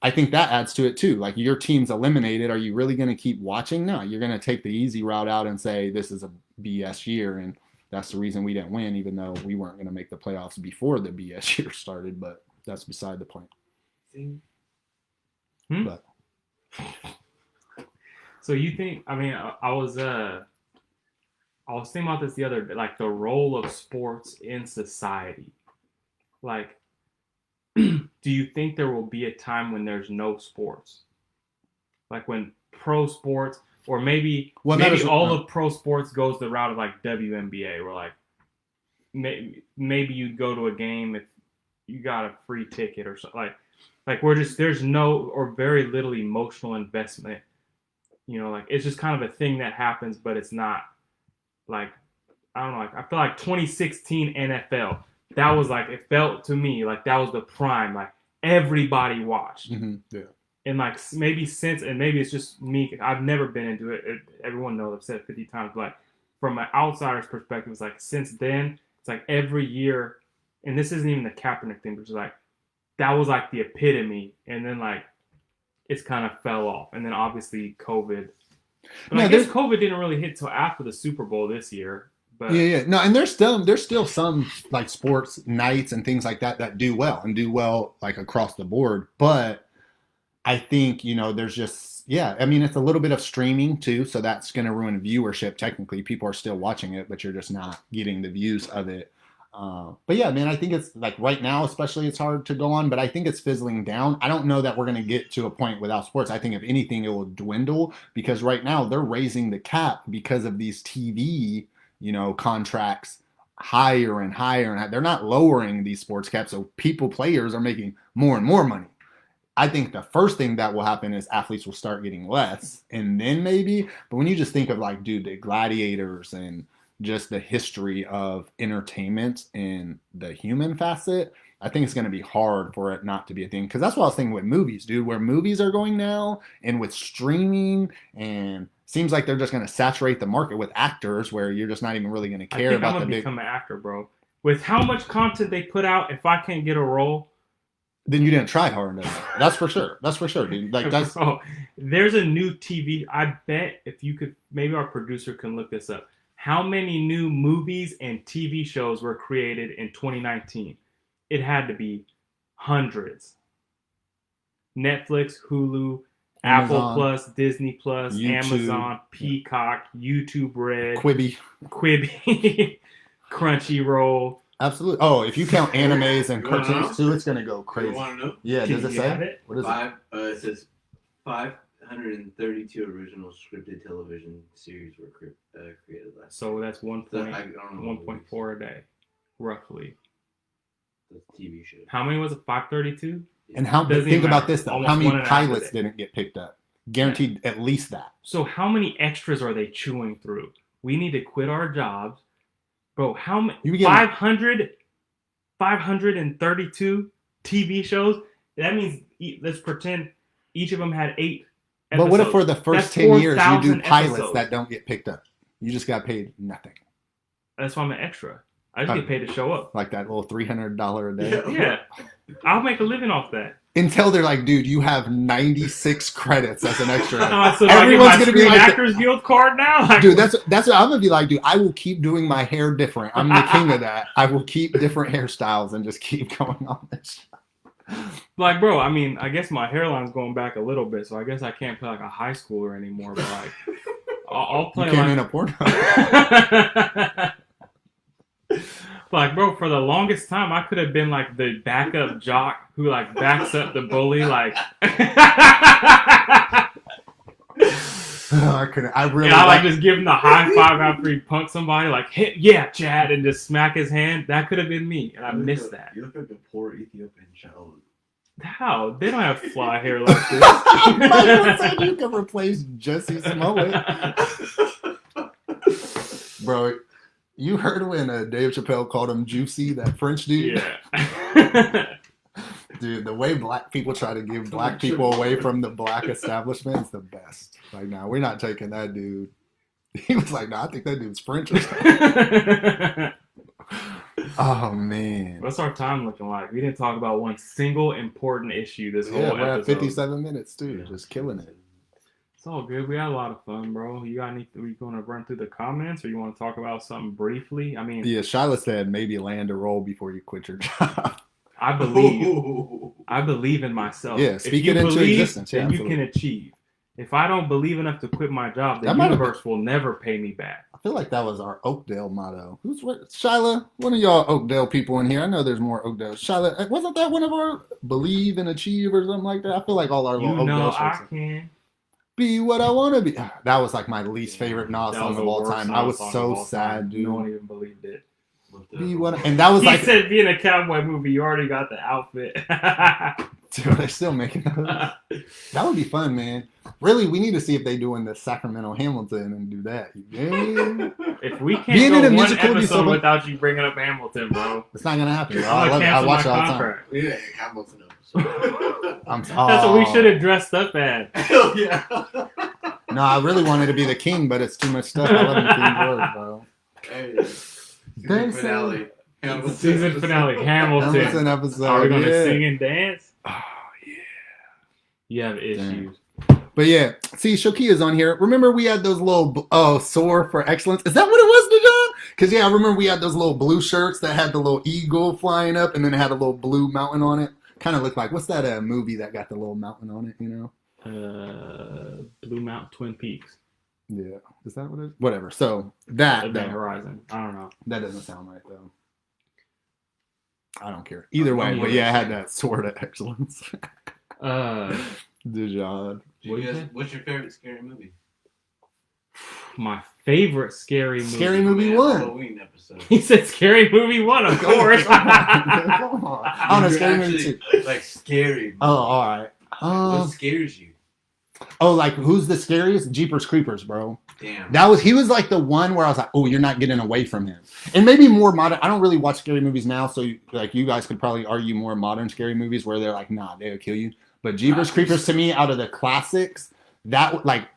I think that adds to it too. Like, your team's eliminated. Are you really going to keep watching? No, you're going to take the easy route out and say this is a BS year, and that's the reason we didn't win, even though we weren't going to make the playoffs before the BS year started. But that's beside the point. But. So you think? I mean, I was thinking about this the other day, like the role of sports in society. Like, do you think there will be a time when there's no sports? Like, when pro sports, or maybe all of pro sports goes the route of like WNBA, where like maybe you'd go to a game if you got a free ticket or something. Like there's no or very little emotional investment. You know, like, it's just kind of a thing that happens, but it's not like, I don't know. Like, I feel like 2016 NFL. That was like, it felt to me like that was the prime. Like, everybody watched. Mm-hmm. Yeah. And like, maybe since, and maybe it's just me, I've never been into it. Everyone knows, I've said it 50 times, but like, from an outsider's perspective, it's like, since then, it's like every year, and this isn't even the Kaepernick thing, which is like, that was like the epitome. And then like, it's kind of fell off. And then obviously COVID. But I guess COVID didn't really hit till after the Super Bowl this year. But yeah. No, and there's still some like sports nights and things like that do well like across the board. But I think, you know, there's just, I mean, it's a little bit of streaming too, so that's going to ruin viewership. Technically, people are still watching it, but you're just not getting the views of it. But yeah, man, I think it's like right now, especially, it's hard to go on, but I think it's fizzling down. I don't know that we're going to get to a point without sports. I think if anything, it will dwindle because right now they're raising the cap because of these TV, contracts higher and higher. And they're not lowering these sports caps. So players are making more and more money. I think the first thing that will happen is athletes will start getting less and then maybe, but when you just think of like, dude, the gladiators and just the history of entertainment and the human facet, I think it's going to be hard for it not to be a thing. Because that's what I was thinking with movies, dude, where movies are going now and with streaming, and seems like they're just going to saturate the market with actors where you're just not even really going to care about the big. I'm going to become an actor, bro. With how much content they put out, if I can't get a role, then you didn't try hard enough. That's for sure. That's for sure, dude. Like that's. Oh, there's a new TV. I bet if you could, maybe our producer can look this up. How many new movies and TV shows were created in 2019? It had to be hundreds. Netflix, Hulu, Amazon, Apple Plus, Disney Plus, YouTube, Amazon, Peacock, YouTube Red, Quibi, Crunchyroll. Absolutely. Oh, if you count animes and cartoons too, it's gonna go crazy. You want to know? Yeah. Does it say? What is it? It says 532 original scripted television series were created last. So that's 1.4 a day, roughly. That's TV show. How many was it? 532. And think about this though. How many pilots didn't get picked up? Guaranteed at least that. So how many extras are they chewing through? We need to quit our jobs. Bro, how many? 532 TV shows? That means, let's pretend each of them had 8 episodes. But what if for the first 10 years you do pilots that don't get picked up? You just got paid nothing. That's why I'm an extra. I just get paid to show up. Like that little $300 a day? Yeah. I'll make a living off that. Until they're like, dude, you have 96 credits as an extra. So everyone's going to be like Actors Guild card now? Like, dude, that's what I'm going to be like, dude, I will keep doing my hair different. I'm the king of that. I will keep different hairstyles and just keep going on this. Like, bro, I mean, I guess my hairline's going back a little bit, so I guess I can't play like a high schooler anymore, but like, I'll play you can't in a porno. Like, bro, for the longest time, I could have been like the backup jock who like backs up the bully, like. I couldn't. I really. I like just give him the high five after he punked somebody, like, "Hit, yeah, Chad," and just smack his hand. That could have been me, and I missed that. You look like a poor Ethiopian child. How? They don't have fly hair like this. Michael said you can replace Jesse Smollett. Bro, you heard when Dave Chappelle called him Juicy, that French dude? Yeah. Dude, the way black people try to give black people away from the black establishment is the best. Like, nah, we're not taking that dude. He was like, nah, I think that dude's French or something. Oh, man. What's our time looking like? We didn't talk about one single important issue this whole episode. We're at 57 minutes, too. Just killing it. It's all good. We had a lot of fun, bro. You got anything? We going to run through the comments, or you want to talk about something briefly? I mean, yeah, Shyla said maybe land a role before you quit your job. I believe in myself. Yeah, speak it into existence. Then you can achieve. If I don't believe enough to quit my job, the universe will never pay me back. I feel like that was our Oakdale motto. Shyla, one of y'all Oakdale people in here. I know there's more Oakdale. Shyla, wasn't that one of our believe and achieve or something like that? I feel like all our little Oakdale I can be what I want to be. That was like my least favorite Nas song of all time. I was so sad, dude. No one even believed it. Be what, and that was he said, "Be in a cowboy movie. You already got the outfit." Dude, they're still making those. That would be fun, man. Really, we need to see if they doing the Sacramento Hamilton and do that. Yeah. If we can't go one episode without you bringing up Hamilton, bro, it's not gonna happen. Bro. I love it. I watch it all the time. Yeah, Hamilton episode. That's what we should have dressed up as. Hell yeah. No, I really wanted to be the king, but it's too much stuff. I love King George, bro. Hey. Season finale. Hamilton. Season finale. Hamilton episode. Are we gonna sing and dance? Oh yeah. You have issues. But yeah, see, Shokia's on here. Remember we had those little soar for excellence. Is that what it was, Dejan? Because yeah, I remember we had those little blue shirts that had the little eagle flying up, and then it had a little blue mountain on it. Kind of looked like, what's that movie that got the little mountain on it? You know, Blue Mountain, Twin Peaks. Yeah, is that what it is? Whatever. So that Event Horizon. I don't know. That doesn't sound right though. I don't care. Either way, but yeah, I had that sword of excellence. Dijon. What's your favorite scary movie? My favorite scary movie. Scary Movie 1. Halloween episode. He said Scary Movie 1, of course. Come on. I don't know, Scary Movie 2. Like scary. Oh, all right. What scares you? Oh, like who's the scariest? Jeepers Creepers, bro. Damn. He was like the one where I was like, oh, you're not getting away from him. And maybe more modern. I don't really watch scary movies now, so like you guys could probably argue more modern scary movies where they're like, nah, they'll kill you. But Jeepers Creepers to me, out of the classics, that like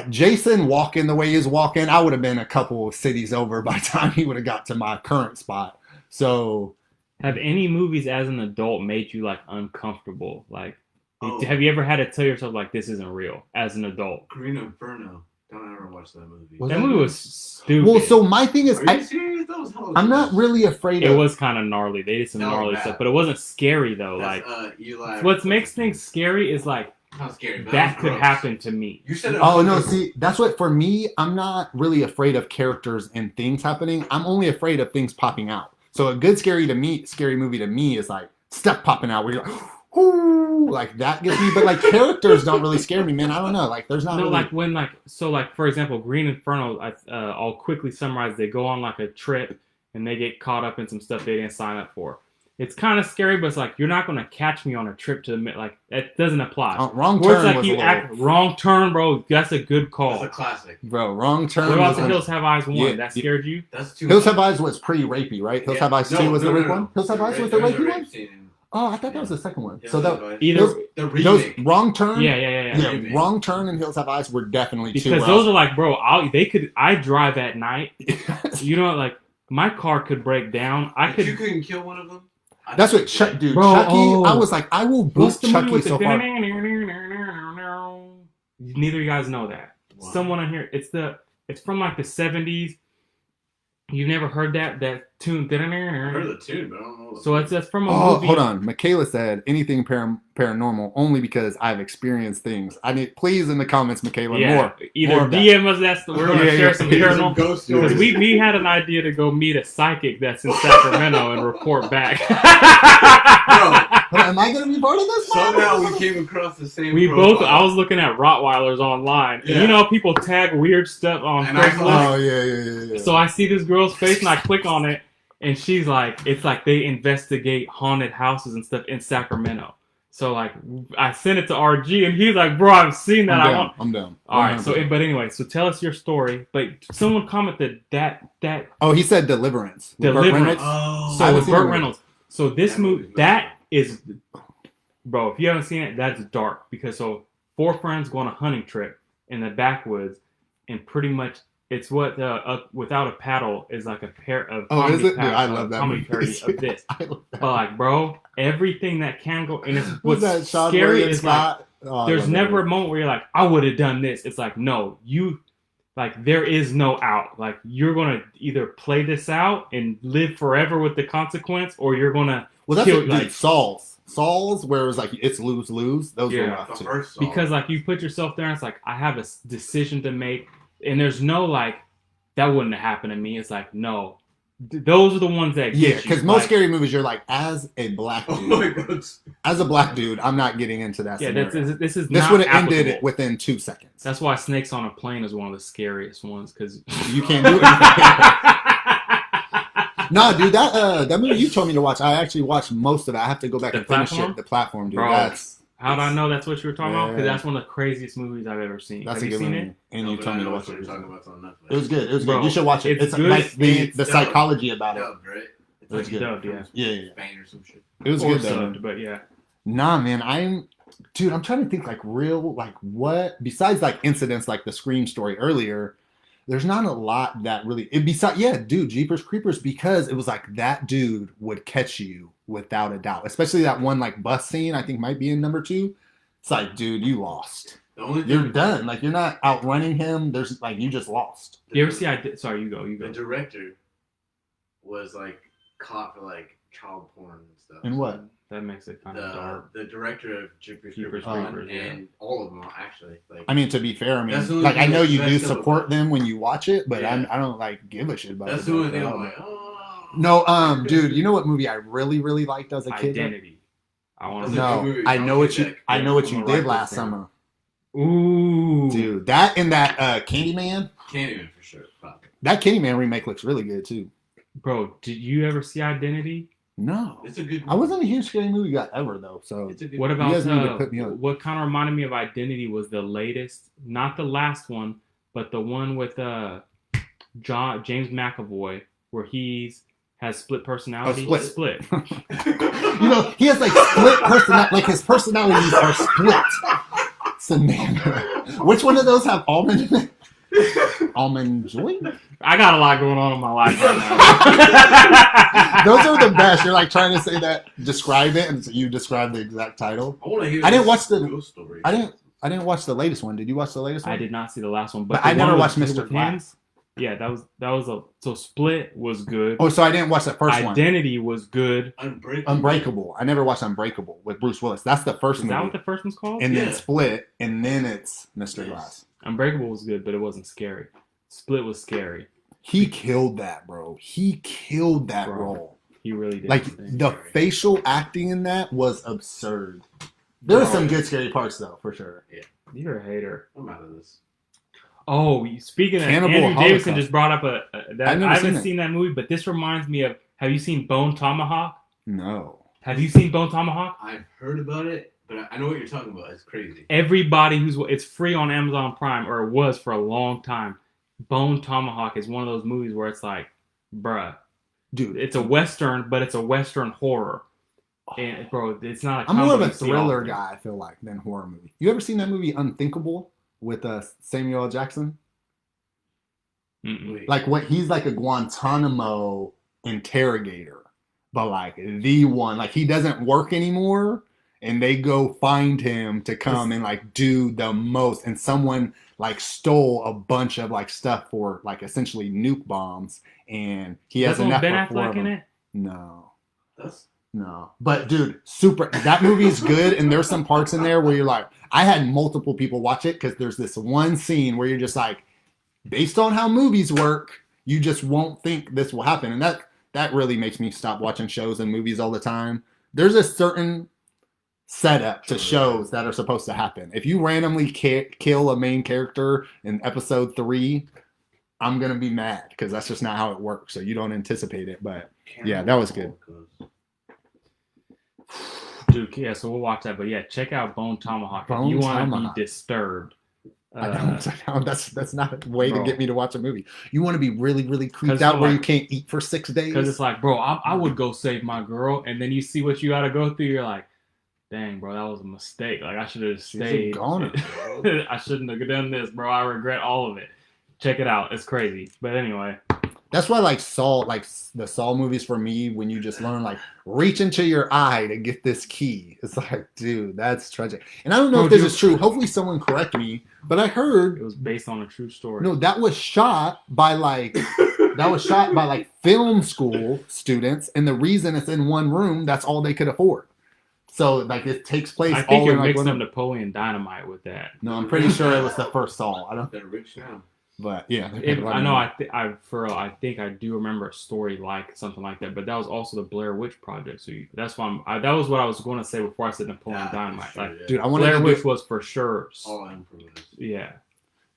Jason walking the way he's walking, I would have been a couple of cities over by the time he would have got to my current spot. So, have any movies as an adult made you like uncomfortable? Like, have you ever had to tell yourself like this isn't real as an adult? Green Inferno. Don't ever watch that movie. That movie was stupid. Well, so my thing is, Are you serious? That was I'm not really afraid of it. Was kind of gnarly. They did some gnarly stuff, but it wasn't scary though. That's, like, Eli. What makes things scary is like not scary, that could happen to me. You said oh no, see, that's what for me. I'm not really afraid of characters and things happening. I'm only afraid of things popping out. So a good scary movie to me is like stuff popping out where you're like, ooh, like that gets me. But like characters don't really scare me, man. I don't know. Like there's not. No, really... like when like for example, Green Inferno. I'll quickly summarize. They go on like a trip and they get caught up in some stuff they didn't sign up for. It's kind of scary, but it's like you're not gonna catch me on a trip to the like that doesn't apply. Wrong Turn like was you act wrong turn, bro. That's a good call. That's a classic, bro. Wrong Turn. What about the Hills Have Eyes 1? Yeah, that scared you? That's too. Hills Have Eyes was pretty rapey, right? Hills Have Eyes 2 was the rape one. Hills Have Eyes was the rapey one. Oh, I thought that was the second one. So that either the remake. Those Wrong Turn. Yeah. Wrong Turn and Hills Have Eyes were definitely two. Because those are like, bro. I drive at night. You know, like my car could break down. You couldn't kill one of them. That's what dude. Bro, Chucky. I was like, I will boot Chucky so far. Neither of you guys know that. Wow. Someone on here. It's from like the 70s. You've never heard that tune? I heard the tune, but I don't know. So that's from a movie. Hold on. Michaela said anything paranormal only because I've experienced things. I need please in the comments, Michaela. More. Either DM us. We're gonna share some paranormal ghost stories. Because we had an idea to go meet a psychic that's in Sacramento and report back. Bro, am I gonna be part of this? Somehow we came across the same. I was looking at Rottweilers online. Yeah. You know, people tag weird stuff on Facebook. Oh yeah. So I see this girl's face and I click on it, and she's like, it's like they investigate haunted houses and stuff in Sacramento. So like, I sent it to RG, and he's like, "Bro, I've seen that. I'm down. All right. So, but anyway, so tell us your story. But someone commented that. Oh, he said Deliverance. Deliverance. So with Burt Reynolds. So this movie is, bro. If you haven't seen it, that's dark because so 4 friends go on a hunting trip in the backwoods, and pretty much it's what Without a Paddle is like a pair of. Oh, is it? Dude, I love that comedy parody of this. But like, bro, everything that can go, and it's what's that scary is like there's never a moment where you're like, I would have done this. It's like no, like there is no out. Like you're gonna either play this out and live forever with the consequence, or you're gonna kill. Like Saul's, where it was like it's lose. Those were rough too. Because like you put yourself there, and it's like I have a decision to make, and there's no like that wouldn't have happened to me. It's like no, those are the ones that get you. Because most scary movies, you're like as a black dude. As a black dude, I'm not getting into that. Yeah, this would have ended within 2 seconds. That's why Snakes on a Plane is one of the scariest ones because you can't do anything. No, dude, that movie you told me to watch, I actually watched most of it. I have to go back and finish it. The Platform, dude. Bro, how do I know that's what you were talking about? Because that's one of the craziest movies I've ever seen. That's have you seen it? And you told me to watch it. It was good. It was good. You should watch it. It's good. Like the psychology about it. It was good. Yeah. Spain or some shit. It was good though. But yeah. Nah, man, I'm trying to think like real, like what besides like incidents like the Scream story earlier. There's not a lot that really. Jeepers Creepers, because it was like that dude would catch you without a doubt. Especially that one like bus scene, I think might be in number 2. It's like, dude, you lost. You're done. Like you're not outrunning him. There's like you just lost. You ever see? Sorry, you go. The director was like caught for like child porn and stuff. And what? That makes it kind of dark. The director of Jeepers Creepers and all of them actually. Like, I mean, to be fair, like I know you do support them when you watch it, but I don't like give a shit about it. That's the only thing I'm like, No, dude, you know what movie I really, really liked as a kid? Identity. I want to. No, I know what you did last summer. Ooh, dude, that and that Candyman. Candyman for sure. Probably. That Candyman remake looks really good too. Bro, did you ever see Identity? No, it's a good movie. I wasn't a huge scary movie guy ever though. So what about what kind of reminded me of Identity was the latest, not the last one, but the one with James McAvoy where has split personality. Split. You know, he has like split personality. Like his personalities are split. Samantha. Which one of those have almond in it? Almond Joy? I got a lot going on in my life right now. Those are the best. You're like trying to say that, describe it, and so you describe the exact title. I didn't watch the ghost story. I didn't watch the latest one. Did you watch the latest one? I did not see the last one, but I never watched Mr. Glass. Yeah, so Split was good. Oh, so I didn't watch the first one. Identity was good. Unbreakable. I never watched Unbreakable with Bruce Willis. That's the first movie. Is that what the first one's called? And then Split, and then it's Mr. Glass. Unbreakable was good, but it wasn't scary. Split was scary. He killed that, bro. He killed that role. He really did. Like, the facial acting in that was absurd. There were some good scary parts, though, for sure. Yeah. You're a hater. I'm out of this. Oh, speaking of Cannibal Andrew Holocaust. Davidson just brought up I haven't seen that movie, but this reminds me of, have you seen Bone Tomahawk? No. Have you seen Bone Tomahawk? I've heard about it, but I know what you're talking about. It's crazy. Everybody it's free on Amazon Prime, or it was for a long time. Bone Tomahawk is one of those movies where it's like, bruh. Dude. It's a Western, but it's a Western horror. And, bro, it's not a I'm more of a thriller guy, I feel like, than horror movie. You ever seen that movie Unthinkable with Samuel L. Jackson? Mm-mm. Like, he's like a Guantanamo interrogator, but like the one, like he doesn't work anymore, and they go find him to come and like do the most, and someone like stole a bunch of like stuff for like essentially nuke bombs, and he has enough Ben for 4 of Affleck in them. it? No. That's... No, but dude, that movie's good, and there's some parts in there where you're like, I had multiple people watch it because there's this one scene where you're just like, based on how movies work, you just won't think this will happen, and that really makes me stop watching shows and movies all the time. There's a certain setup to shows that are supposed to happen. If you randomly kill a main character in episode 3, I'm gonna be mad because that's just not how it works. So you don't anticipate it, but yeah, that was good. Dude, yeah, so we'll watch that. But yeah, check out Bone Tomahawk if you want to be disturbed. That's not a way to get me to watch a movie. You want to be really, really creeped out where you can't eat for 6 days? Because it's like, bro, I would go save my girl, and then you see what you got to go through. You're like, dang, bro, that was a mistake. Like, I should have stayed. I shouldn't have done this, bro. I regret all of it. Check it out. It's crazy. But anyway. That's why, like the Saw movies for me, when you just learn, like, reach into your eye to get this key. It's like, dude, that's tragic. And I don't know if this is true. Hopefully someone correct me, but I heard it was based on a true story. No, that was shot by film school students, and the reason it's in one room, that's all they could afford. So, like, it takes place. I think you're mixing up Napoleon Dynamite with that. No, I'm pretty sure it was the first Saw. They're rich now. But yeah, I know. I think I do remember a story like something like that. But that was also the Blair Witch Project. So that's why that was what I was going to say before I said Napoleon Dynamite. Sure, like, dude, Blair Witch was for sure. All in for this. Yeah,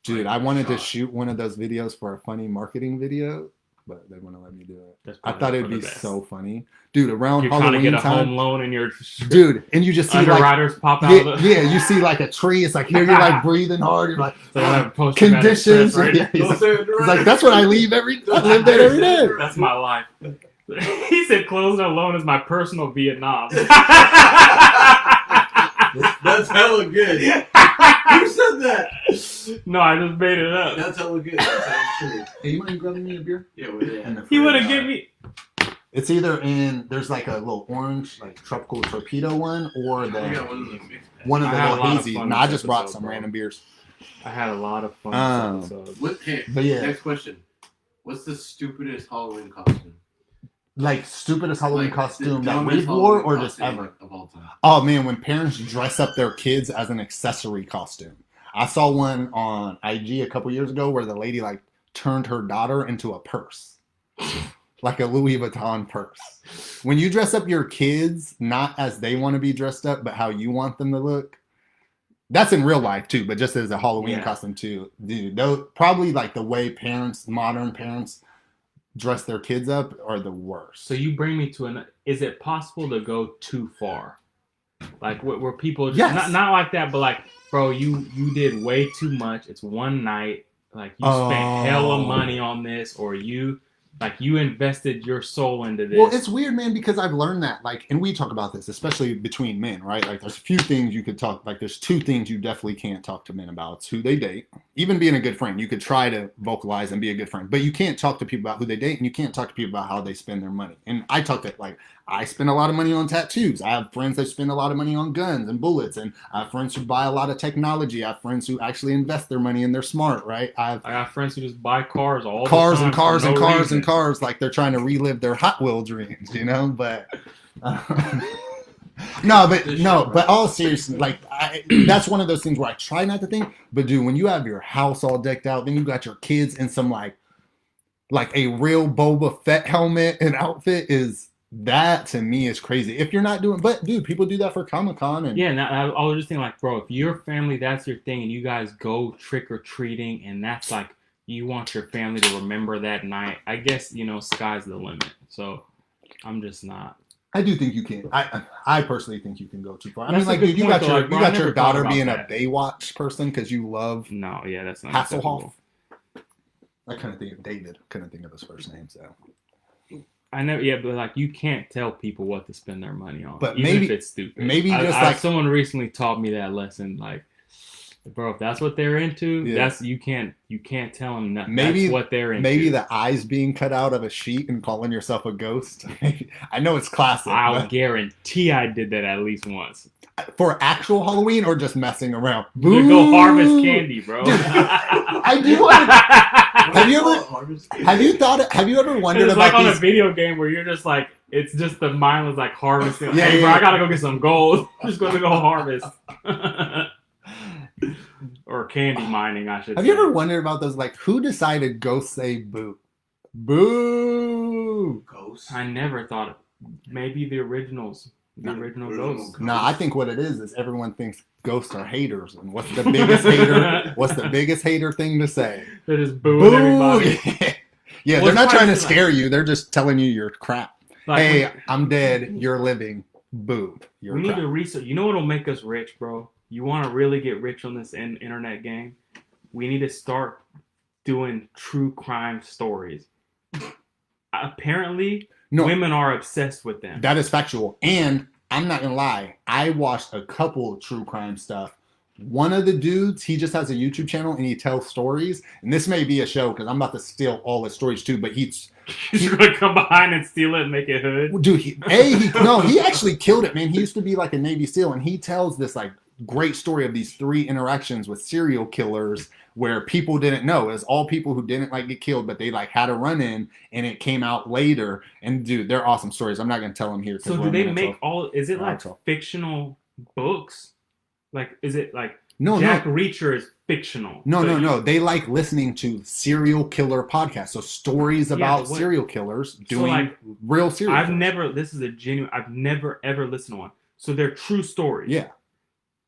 dude, I wanted to shoot one of those videos for a funny marketing video, but they wouldn't let me do it. I thought it'd be so funny, dude. Around Halloween trying to get a time, home loan, and you're dude, and you just see underwriters pop out. You see like a tree. It's like here you're like breathing hard. You're like so conditions. Right? Yeah, he's like that's what I live there every day. That's my life. He said closing a loan is my personal Vietnam. That's hella good. Who said that? No, I just made it up. That's hella good. That's hella true. Hey, you mind grabbing me a beer? Yeah, yeah. He would have given me. It's either there's like a little orange, like tropical torpedo one, or one of the little hazy. No, I just brought some random beers. I had a lot of fun. But yeah. Next question. What's the stupidest Halloween costume? Like stupidest Halloween costume that we've wore, or just ever? Of all time. Oh man, when parents dress up their kids as an accessory costume. I saw one on IG a couple years ago where the lady like turned her daughter into a purse. like a Louis Vuitton purse. When you dress up your kids, not as they want to be dressed up, but how you want them to look. That's in real life too, but just as a Halloween costume too. Dude, those, probably like the way parents, modern parents, dress their kids up are the worst. So you bring me to is it possible to go too far? Like where people just, not like that, but like, bro, you did way too much. It's one night. Like you spent hella money on this, or you invested your soul into this. Well, it's weird, man, because I've learned that, like, and we talk about this, especially between men, right? Like, there's a few things you could talk, like, there's two things you definitely can't talk to men about. It's who they date. Even being a good friend, you could try to vocalize and be a good friend, but you can't talk to people about who they date, and you can't talk to people about how they spend their money. And I talk to, like, I spend a lot of money on tattoos. I have friends that spend a lot of money on guns and bullets, and I have friends who buy a lot of technology. I have friends who actually invest their money and they're smart, right? I got friends who just buy cars all cars the time and cars and cars reason. And cars, like they're trying to relive their Hot Wheel dreams, you know? But but all seriously, like that's one of those things where I try not to think. But dude, when you have your house all decked out, then you got your kids in some like a real Boba Fett helmet and outfit is. That to me is crazy. If you're not doing, but dude, people do that for Comic-Con and I was just thinking like, bro, if your family that's your thing and you guys go trick or treating and that's like you want your family to remember that night, I guess sky's the limit. So I'm just not. I do think you can. I personally think you can go too far. I mean, like, dude, you got your daughter being a Baywatch person because you love. No, yeah, that's not Hasselhoff. I couldn't think of David. Couldn't think of his first name, so. I know, yeah, but like you can't tell people what to spend their money on, but even maybe if it's stupid. Maybe just someone recently taught me that lesson. Like, bro, if that's what they're into, that's you can't tell them that. That's what they're into. Maybe the eyes being cut out of a sheet and calling yourself a ghost. I know it's classic. I'll guarantee I did that at least once. For actual Halloween or just messing around? To go harvest candy, bro. Dude, I do. Have you ever wondered it's about like on a video game where you're just like, it's just the mindless like harvesting. Yeah, hey, bro, I gotta go get some gold. I'm just gonna go harvest. Or candy mining, I should say. Have you ever wondered about those? Like, who decided ghosts say boo? Boo! Ghosts? I never thought it. Maybe the originals. The original ghosts. Nah, I think what it is everyone thinks ghosts are haters. And what's the biggest hater? What's the biggest hater thing to say? They just boo everybody. Yeah, they're not trying to scare you. They're just telling you you're crap. Like, hey, I'm dead. You're living. Boo. We need to research. You know what'll make us rich, bro? You want to really get rich on this internet game? We need to start doing true crime stories. Apparently, women are obsessed with them. That is factual. And I'm not going to lie. I watched a couple of true crime stuff. One of the dudes, he just has a YouTube channel and he tells stories. And this may be a show because I'm about to steal all his stories too. But he's going to come behind and steal it and make it hood. Dude, he actually killed it, man. He used to be like a Navy SEAL. And he tells this like great story of these 3 interactions with serial killers where people didn't know. It was all people who didn't like get killed, but they like had a run in and it came out later. And dude, they're awesome stories. I'm not going to tell them here. So do they make is it like fictional books? Like, is it like Jack Reacher is fictional? No. They like listening to serial killer podcasts. So stories about serial killers doing real serial killers. This is a genuine, I've never ever listened to one. So they're true stories. Yeah.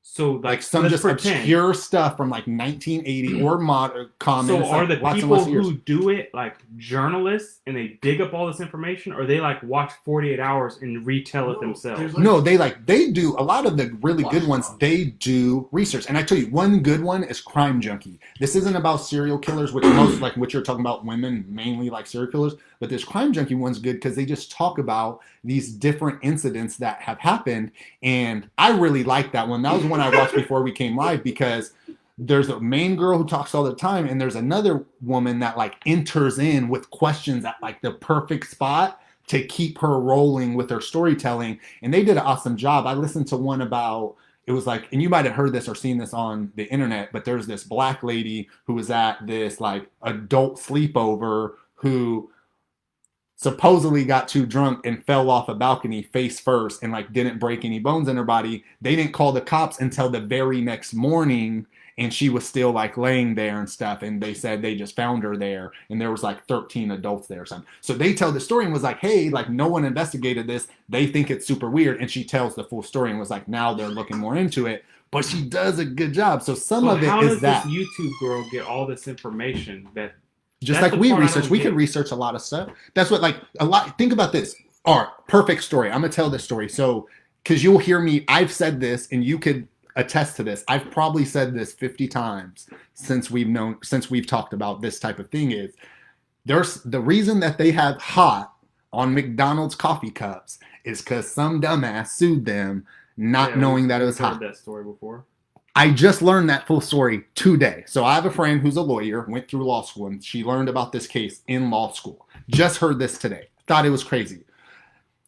So like some just obscure stuff from like 1980 or modern comments. So are the people who do it like journalists and they dig up all this information, or they like watch 48 Hours and retell it themselves? No, they do a lot of the really good ones. They do research, and I tell you, one good one is Crime Junkie. This isn't about serial killers, which most like what you're talking about, women mainly like serial killers. But this Crime Junkie one's good because they just talk about these different incidents that have happened, and I really like that one. That was one I watched before we came live because there's a main girl who talks all the time, and there's another woman that like enters in with questions at like the perfect spot to keep her rolling with her storytelling, and they did an awesome job. I listened to one about, it was like, and you might have heard this or seen this on the internet, but there's this black lady who was at this like adult sleepover who supposedly got too drunk and fell off a balcony face first and like didn't break any bones in her body. They didn't call the cops until the very next morning, and she was still like laying there and stuff, and they said they just found her there, and there was like 13 adults there or something. So they tell the story and was like, hey, like no one investigated this, they think it's super weird, and she tells the full story and was like, now they're looking more into it, but she does a good job. So some of it is that. How does this YouTube girl get all this information that just like we research, we could research a lot of stuff. That's what, like, a lot. Think about this. All right, perfect story. I'm gonna tell this story. So, because you'll hear me, I've said this, and you could attest to this. I've probably said this 50 times since we've talked about this type of thing. Is there's the reason that they have hot on McDonald's coffee cups is because some dumbass sued them, not knowing that it was hot. I've heard that story before. I just learned that full story today. So I have a friend who's a lawyer, went through law school, and she learned about this case in law school. Just heard this today. Thought it was crazy.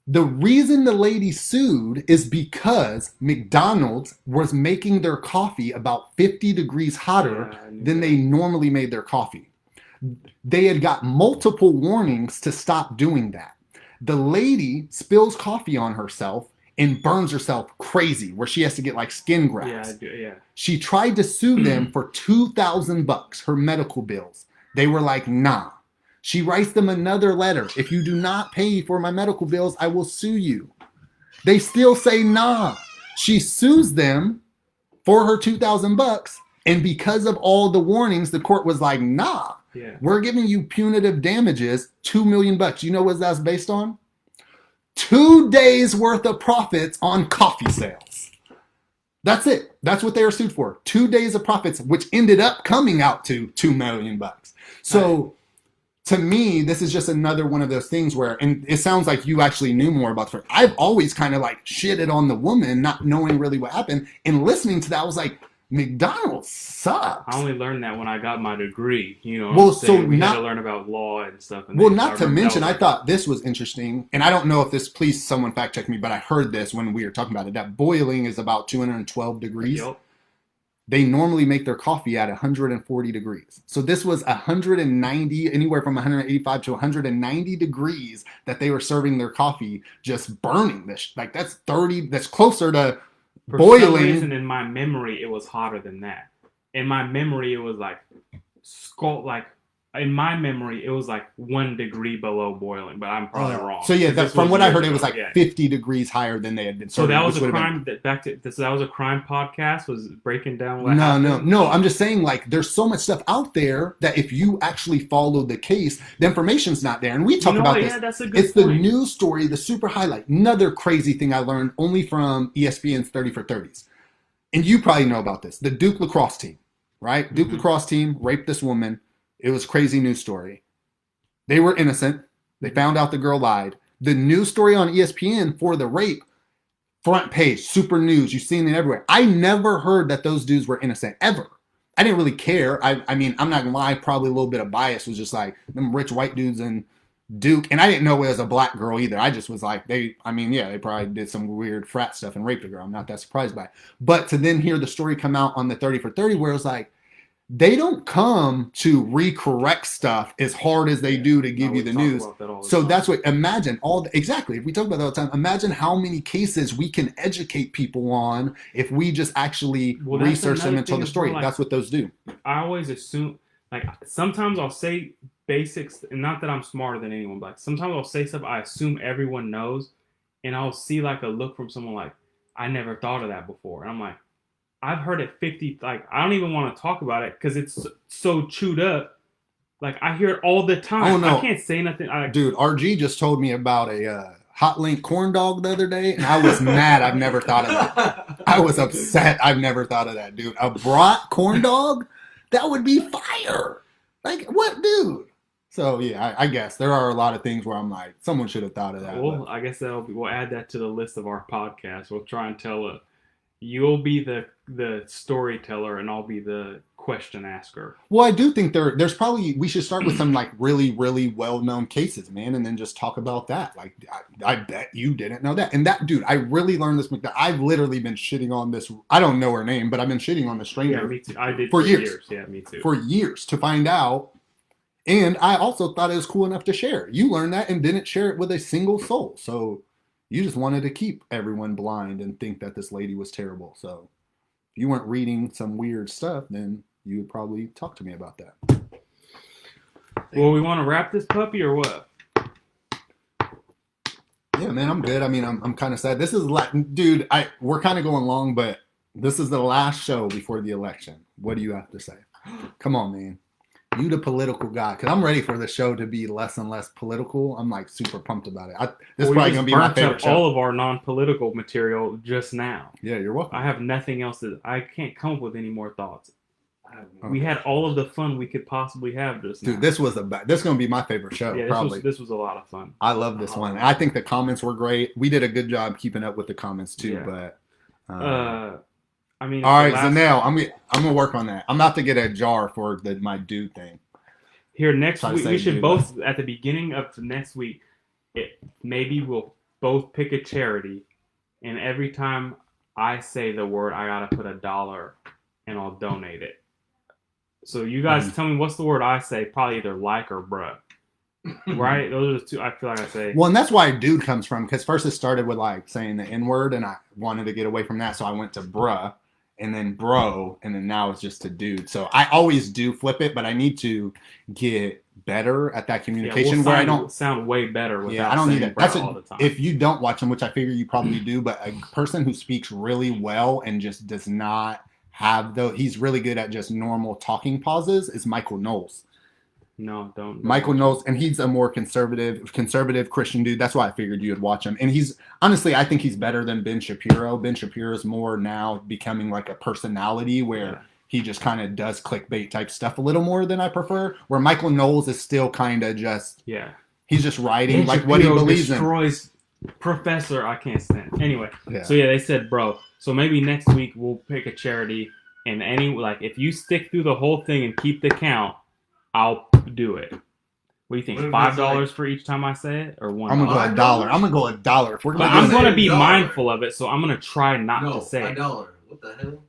The reason the lady sued is because McDonald's was making their coffee about 50 degrees hotter than they normally made their coffee. They had got multiple warnings to stop doing that. The lady spills coffee on herself and burns herself crazy, where she has to get like skin grafts. Yeah. She tried to sue them for $2,000, her medical bills. They were like, nah. She writes them another letter. If you do not pay for my medical bills, I will sue you. They still say nah. She sues them for her $2,000, and because of all the warnings, the court was like, nah. Yeah. We're giving you punitive damages, $2 million. You know what that's based on? 2 days worth of profits on coffee sales. That's it. That's what they were sued for. 2 days of profits, which ended up coming out to $2 million. So to me, this is just another one of those things where, and it sounds like you actually knew more about the. I've always kind of like shitted on the woman, not knowing really what happened. And listening to that, I was like, McDonald's sucks. I only learned that when I got my degree. You know, well, so we had to learn about law and stuff. And well, not to mention, I thought this was interesting, and I don't know if this. Please, someone fact check me, but I heard this when we were talking about it. That boiling is about 212 degrees. Yep. They normally make their coffee at 140 degrees. So this was 190, anywhere from 185 to 190 degrees that they were serving their coffee, just burning this. Like that's 30. That's closer to. For boiling. some reason, in my memory, it was hotter than that. In my memory, it was like in my memory, it was like 1 degree below boiling, but I'm probably wrong. So yeah, from what I heard, it was like 50 degrees higher than they had been. So that was a crime. That was a crime podcast. Was breaking down what happened? No. I'm just saying, like, there's so much stuff out there that if you actually follow the case, the information's not there. And we talk about this. Yeah, that's a good it's point. The news story, the super highlight. Another crazy thing I learned only from ESPN's 30 for 30s. And you probably know about this. The Duke lacrosse team, right? Mm-hmm. Duke lacrosse team raped this woman. It was a crazy news story. They were innocent. They found out the girl lied. The news story on ESPN for the rape, front page, super news. You've seen it everywhere. I never heard that those dudes were innocent, ever. I didn't really care. I mean, I'm not going to lie, probably a little bit of bias was just like them rich white dudes and Duke. And I didn't know it was a black girl either. I just was like, they probably did some weird frat stuff and raped a girl. I'm not that surprised by it. But to then hear the story come out on the 30 for 30 where it was like, they don't come to recorrect stuff as hard as they do to give you the news. So that's what, imagine exactly, if we talk about that all the time, imagine how many cases we can educate people on if we just actually research them and tell the story. Like, that's what those do. I always assume, like, sometimes I'll say basics, and not that I'm smarter than anyone, but sometimes I'll say stuff I assume everyone knows, and I'll see like a look from someone like, I never thought of that before. And I'm like, I've heard it 50, like, I don't even want to talk about it because it's so chewed up. Like, I hear it all the time. Oh, no. I can't say nothing. Dude, RG just told me about a hot link corn dog the other day, and I was mad. I've never thought of that. I was upset. I've never thought of that, dude. A brat corn dog? That would be fire. Like, what, dude? So, yeah, I guess there are a lot of things where I'm like, someone should have thought of that. Well, I guess we'll add that to the list of our podcast. We'll try and tell you'll be the storyteller and I'll be the question asker. Well, I do think there's probably, we should start with some like really, really well-known cases, man, and then just talk about that. Like, I bet you didn't know that. And that, dude, I really learned this. I've literally been shitting on this. I don't know her name, but I've been shitting on the stranger. Yeah, me too. I did for years. Yeah, me too. For years to find out. And I also thought it was cool enough to share. You learned that and didn't share it with a single soul. So you just wanted to keep everyone blind and think that this lady was terrible. So you weren't reading some weird stuff, then you would probably talk to me about that. Well, we want to wrap this puppy or what? Yeah, man, I'm good. I mean, I'm kind of sad. This is dude. We're kind of going long, but this is the last show before the election. What do you have to say? Come on, man. You the political guy, because I'm ready for the show to be less and less political. I'm like super pumped about it. This is probably gonna be my favorite show. All of our non-political material just now. Yeah, you're welcome. I have nothing else I can't come up with any more thoughts. We had all of the fun we could possibly have just now. Dude, this is gonna be my favorite show. Yeah, probably. This was a lot of fun. I love this one. I think the comments were great. We did a good job keeping up with the comments too. Yeah. But I mean, all right. So now I'm gonna work on that. I'm about to get a jar for my dude thing. Here next week, we should both at the beginning of the next week. Maybe we'll both pick a charity, and every time I say the word, I gotta put $1, and I'll donate it. So you guys tell me what's the word I say. Probably either like or bruh. Right? Those are the two I feel like I say. Well, and that's why dude comes from, because first it started with like saying the N-word, and I wanted to get away from that, so I went to bruh, and then bro, and then now it's just to dude. So I always do flip it, but I need to get better at that communication where I don't sound way better without I don't need that. That's all the time. If you don't watch them, which I figure you probably do, but a person who speaks really well and just does not have he's really good at just normal talking pauses is Michael Knowles. No, don't. Michael Knowles, and he's a more conservative Christian dude. That's why I figured you would watch him. And he's honestly, I think he's better than Ben Shapiro. Ben Shapiro's more now becoming like a personality where he just kind of does clickbait type stuff a little more than I prefer. Where Michael Knowles is still kind of just he's just writing like what he believes destroys Professor. I can't stand. Anyway, so they said, bro. So maybe next week we'll pick a charity, and if you stick through the whole thing and keep the count, I'll do it. What do you think? $5 for each time I say it, or $1? I'm gonna go $1. I'm gonna go $1. I'm gonna be mindful of it, so I'm gonna try not to say $1. What the hell?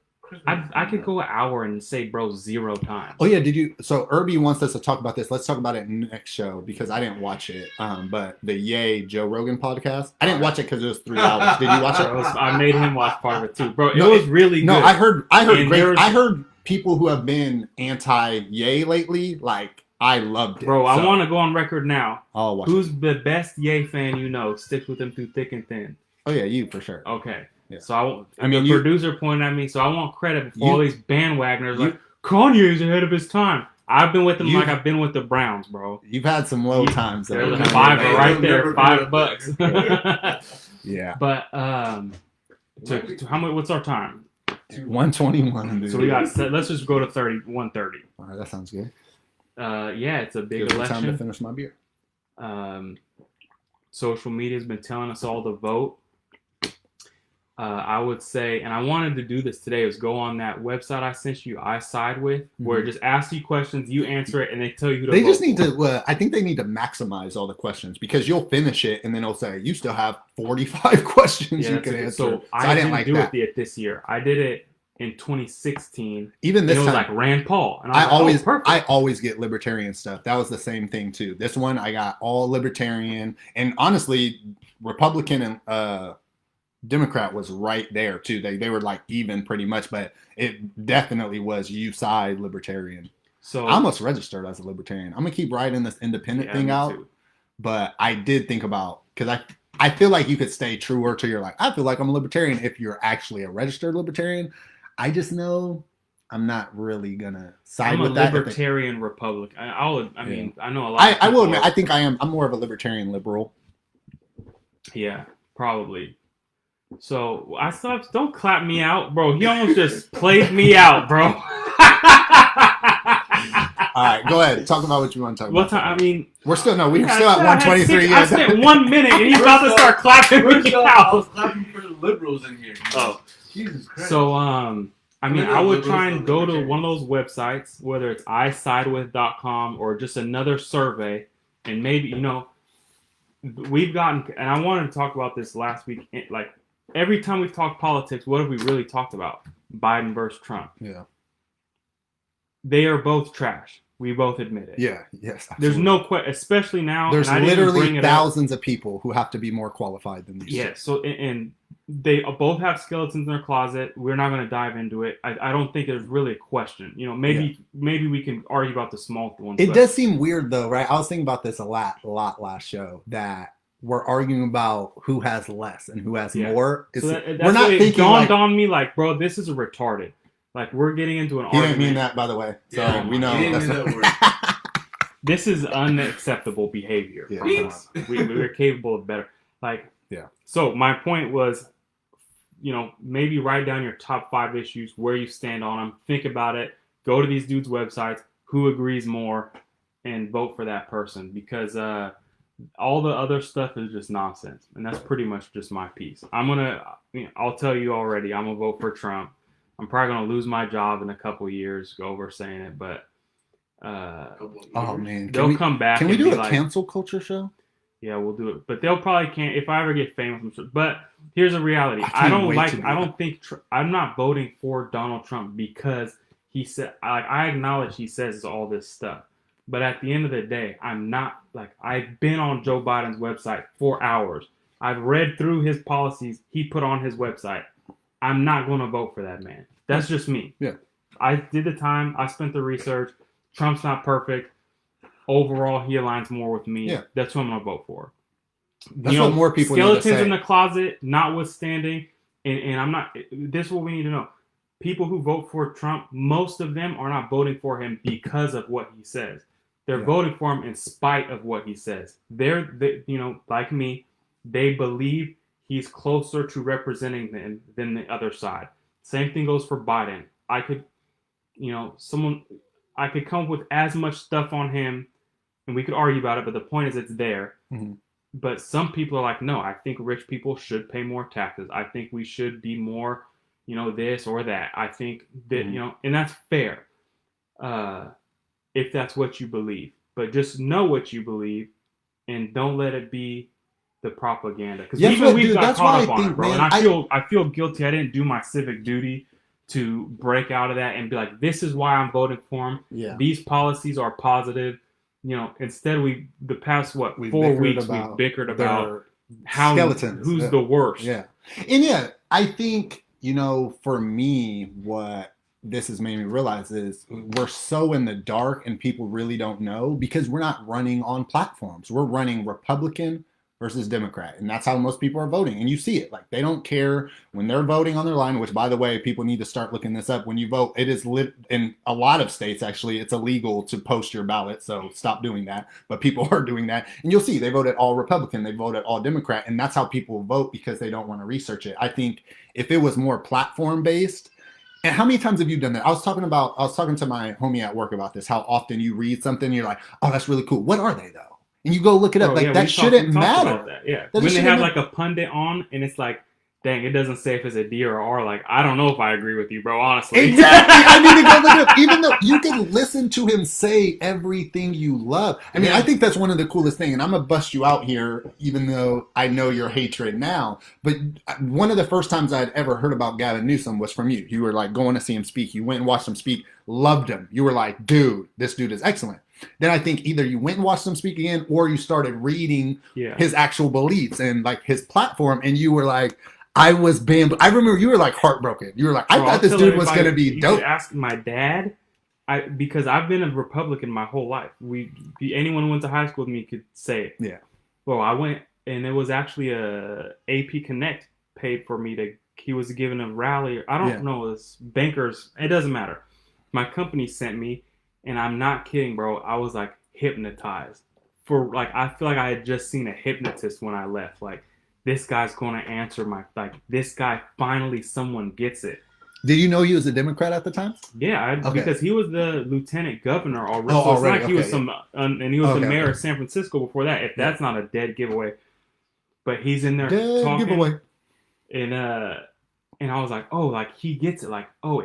I could go an hour and say bro 0 times. Oh yeah, so Irby wants us to talk about this. Let's talk about it next show because I didn't watch it. But the Yay Joe Rogan podcast, I didn't watch it because it was 3 hours. Did you watch it? I made him watch part of it too, bro. It was really good. No, I heard great. I heard people who have been anti-Yay lately, like I loved it. Bro, I want to go on record now. Oh, watch Who's the best Yay fan you know? Sticks with him through thick and thin. Oh yeah, you for sure. Okay. Yeah. So the producer pointed at me, so I want credit for all these bandwagoners like Kanye's ahead of his time. I've been with them like I've been with the Browns, bro. You've had some low times. There's a $5 right there, $5. Yeah. But how much? What's our time? 1:21. Dude. So we got. Let's just go to 1:30. All right, that sounds good. Yeah, it's a big election. Time to finish my beer. Social media's been telling us all to vote. I would say, and I wanted to do this today, is go on that website I sent you, I Side With, where it just asks you questions, you answer it, and they tell you who to vote. They just need to, I think they need to maximize all the questions because you'll finish it and then it'll say, you still have 45 questions you can answer. So I didn't do it this year. I did it in 2016. Even this time. It was like Rand Paul. And I always get libertarian stuff. That was the same thing too. This one, I got all libertarian. And honestly, Republican and Democrat was right there too. They were like even pretty much, but it definitely was you side libertarian. So I almost registered as a libertarian. I'm gonna keep writing this independent thing out, but I did think about because I feel like you could stay truer to your I feel like I'm a libertarian if you're actually a registered libertarian. I just know I'm not really gonna side with that. I'm a libertarian Republican. I mean, I know a lot. I will admit, I think I am. I'm more of a libertarian liberal. Yeah, probably. So I stopped. Don't clap me out, bro. He almost just played me out, bro. All right, go ahead. Talk about what you want to talk about. I mean, we're still at 123. I spent 1 minute, and he's about to start clapping me out. I was clapping for the liberals in here. Oh, Jesus Christ. So I mean, I would try and go to one of those websites, whether it's isidewith.com or just another survey, and maybe we've gotten. And I wanted to talk about this last week, like. Every time we've talked politics, what have we really talked about? Biden versus Trump. Yeah. They are both trash. We both admit it. Yeah, yes. Absolutely. There's no question, especially now. There's literally thousands of people who have to be more qualified than these. Yeah, so, and They both have skeletons in their closet. We're not going to dive into it. I don't think there's really a question. Maybe we can argue about the small ones. It does seem weird though, right? I was thinking about this a lot last show, that we're arguing about who has less and who has more. So we're not thinking. It dawned on me, like, bro, this is a retarded. Like, we're getting into an argument. He didn't mean that, by the way. So we know. This is unacceptable behavior. Yeah. We're capable of better. Like, yeah. So my point was, maybe write down your top 5 issues, where you stand on them. Think about it. Go to these dudes' websites, who agrees more, and vote for that person. Because all the other stuff is just nonsense. And that's pretty much just my piece. I'll tell you already, I'm going to vote for Trump. I'm probably going to lose my job in a couple of years, go over saying it, but oh man, they'll come back. Can we do a cancel culture show? Yeah, we'll do it. But they'll probably can't if I ever get famous. But here's the reality. I'm not voting for Donald Trump because he said, I acknowledge he says all this stuff. But at the end of the day, I'm not, I've been on Joe Biden's website for hours. I've read through his policies he put on his website. I'm not going to vote for that man. That's just me. Yeah. I did the time. I spent the research. Trump's not perfect. Overall, he aligns more with me. Yeah. That's who I'm going to vote for. That's what more people need to say. Skeletons in the closet, notwithstanding, and I'm not. This is what we need to know. People who vote for Trump, most of them are not voting for him because of what he says. They're voting for him in spite of what he says. They're like me, they believe he's closer to representing them than the other side. Same thing goes for Biden. I could come up with as much stuff on him, and we could argue about it, but the point is it's there. Mm-hmm. But some people are like, no, I think rich people should pay more taxes. I think we should be more, this or that. I think that, and that's fair if that's what you believe. But just know what you believe and don't let it be the propaganda. Because we've got caught up on it, bro. Man, and I feel guilty. I didn't do my civic duty to break out of that and be like, this is why I'm voting for him. Yeah. These policies are positive. Instead the past 4 weeks we've bickered about how skeletons. Who's the worst. Yeah. And I think, for me, what this has made me realize is we're so in the dark and people really don't know because we're not running on platforms. We're running Republican versus Democrat. And that's how most people are voting. And you see it. They don't care when they're voting on their line, which, by the way, people need to start looking this up. When you vote, it is in a lot of states, actually, it's illegal to post your ballot. So stop doing that. But people are doing that. And you'll see they voted all Republican. They voted all Democrat. And that's how people vote because they don't want to research it. I think if it was more platform-based, and how many times have you done that? I was talking to my homie at work about this, how often you read something, and you're like, oh, that's really cool. What are they, though? And you go look it up. That shouldn't matter. That. Yeah. When they have a pundit on and it's like, dang, it doesn't say if it's a D or R. I don't know if I agree with you, bro, honestly. Exactly. I need to go look it up. Even though you can listen to him say everything you love. I mean, I think that's one of the coolest things. And I'm going to bust you out here, even though I know your hatred now. But one of the first times I'd ever heard about Gavin Newsom was from you. You were going to see him speak. You went and watched him speak. Loved him. You were like, dude, this dude is excellent. Then I think either you went and watched him speak again or you started reading his actual beliefs and his platform. And you were like, I was bamboozled. I remember you were heartbroken. You were like, I thought this dude was going to be dope. You could ask my dad, because I've been a Republican my whole life. Anyone who went to high school with me could say it. Yeah. Well, I went, and it was actually a AP Connect paid for me he was given a rally. I don't know, it was bankers. It doesn't matter. My company sent me. And I'm not kidding, bro. I was hypnotized. I feel like I had just seen a hypnotist when I left. This guy's going to answer this guy, finally someone gets it. Did you know he was a Democrat at the time? Yeah, because he was the lieutenant governor already. So it's not like he was and he was the mayor of San Francisco before that. If that's not a dead giveaway. But he's in there talking. Giveaway. And I was like, oh, he gets it.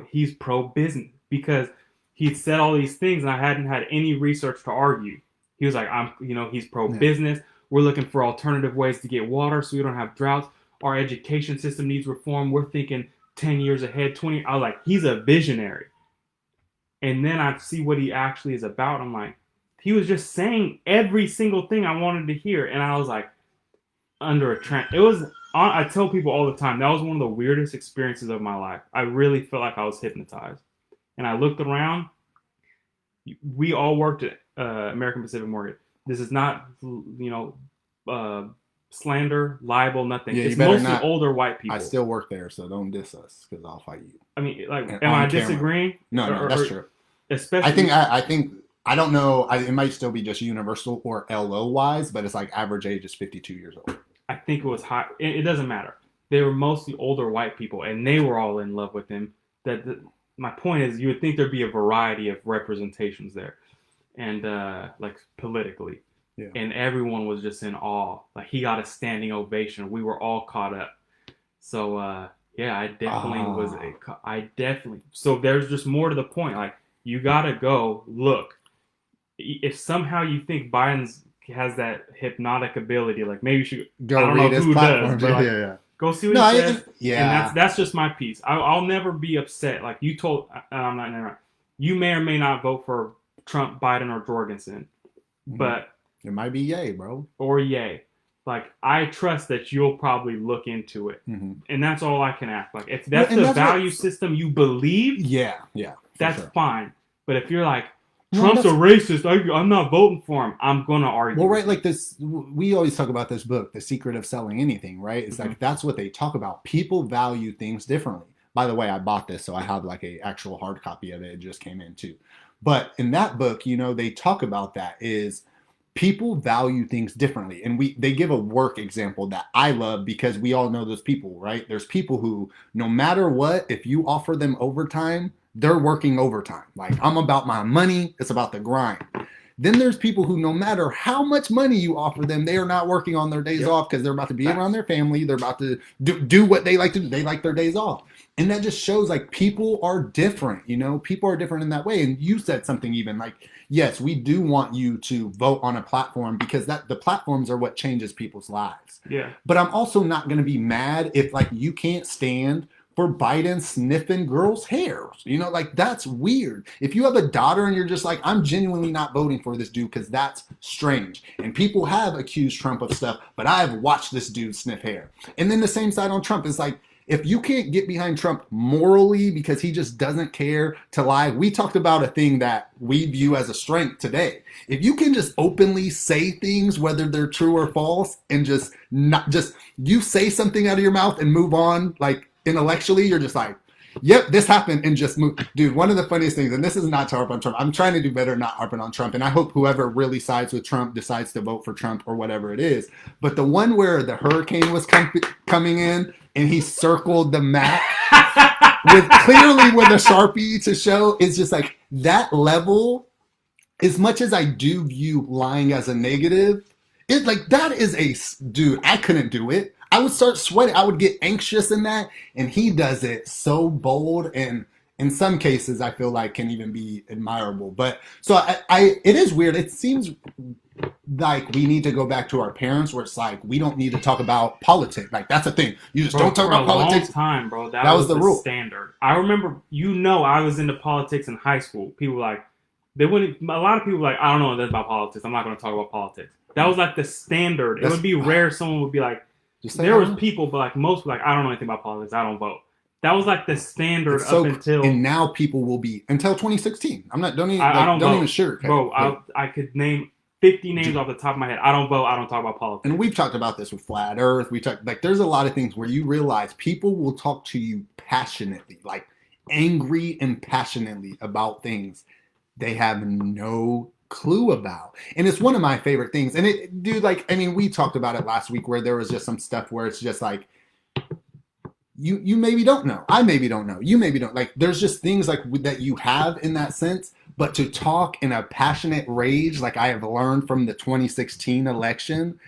He's pro-business. Because he'd said all these things and I hadn't had any research to argue. He was like, he's pro-business. Yeah. We're looking for alternative ways to get water so we don't have droughts. Our education system needs reform. We're thinking 10 years ahead, 20. I was like, he's a visionary. And then I see what he actually is about. I'm like, he was just saying every single thing I wanted to hear. And I was like, under a trend. It was I tell people all the time, that was one of the weirdest experiences of my life. I really felt like I was hypnotized. And I looked around. We all worked at American Pacific Mortgage. This is not, slander, libel, nothing. Yeah, it's mostly older white people. I still work there, so don't diss us because I'll fight you. I mean, like, am I disagreeing? No, that's true. Especially, I think I don't know. It might still be just universal or LO wise, but it's like average age is 52 years old. I think it was high. It doesn't matter. They were mostly older white people, and they were all in love with him. My point is, you would think there'd be a variety of representations there, and like politically, yeah. And everyone was just in awe. Like he got a standing ovation. We were all caught up. So yeah, I definitely. So there's just more to the point. Like you gotta go look. If somehow you think Biden's has that hypnotic ability, like maybe you should go. I don't know who does, but like, yeah. Go see what he says. Yeah, and that's just my piece. I'll never be upset. Like you told, I'm not. Never mind. You may or may not vote for Trump, Biden, or Jorgensen, but it might be yay, bro, or yay. Like I trust that you'll probably look into it, and that's all I can ask. Like if that's the value system you believe, yeah, that's fine. But if you're like Trump's a racist, I'm not voting for him, I'm gonna argue. Well, right, like this, we always talk about this book, The Secret of Selling Anything, right? It's like that's what they talk about. People value things differently. By the way, I bought this, so I have like a actual hard copy of it. It just came in too. But in that book, they talk about that is people value things differently. And they give a work example that I love because we all know those people, right? There's people who, no matter what, if you offer them overtime, they're working overtime. Like, I'm about my money. It's about the grind. Then there's people who, no matter how much money you offer them, they are not working on their days off because they're about to be around their family. They're about to do what they like to do. They like their days off. And that just shows like people are different, people are different in that way. And you said something even like, yes, we do want you to vote on a platform because the platforms are what changes people's lives. Yeah. But I'm also not going to be mad if like you can't stand for Biden sniffing girls' hair. Like that's weird. If you have a daughter and you're just like, I'm genuinely not voting for this dude because that's strange. And people have accused Trump of stuff, but I've watched this dude sniff hair. And then the same side on Trump is like, if you can't get behind Trump morally because he just doesn't care to lie, we talked about a thing that we view as a strength today. If you can just openly say things, whether they're true or false, and just you say something out of your mouth and move on, like, intellectually, you're just like, yep, this happened, and just move. Dude, one of the funniest things, and this is not to harp on Trump, I'm trying to do better not harping on Trump, and I hope whoever really sides with Trump decides to vote for Trump or whatever it is, but the one where the hurricane was coming in, and he circled the map clearly with a Sharpie to show, is just like, that level, as much as I do view lying as a negative, it's like, that is dude, I couldn't do it. I would start sweating. I would get anxious in that. And he does it so bold. And in some cases, I feel like can even be admirable. But so it is weird. It seems like we need to go back to our parents where it's like, we don't need to talk about politics. Like that's a thing. You just don't talk about politics. For a long time, bro. That was the rule. Standard. I remember, I was into politics in high school. People like, a lot of people were like, I don't know this about politics. I'm not going to talk about politics. That was like the standard. It would be rare someone would be like, there was people, but like most were like, I don't know anything about politics. I don't vote. That was like the standard until. And now people will be until 2016. I'm not. Don't even sure. Bro, I could name 50 names off the top of my head. I don't vote. I don't talk about politics. And we've talked about this with Flat Earth. We talked like there's a lot of things where you realize people will talk to you passionately, like angry and passionately about things they have no clue about. And it's one of my favorite things. And we talked about it last week where there was just some stuff where it's just like, you maybe don't know. I maybe don't know. You maybe don't. Like, there's just things like that you have in that sense. But to talk in a passionate rage, like I have learned from the 2016 election,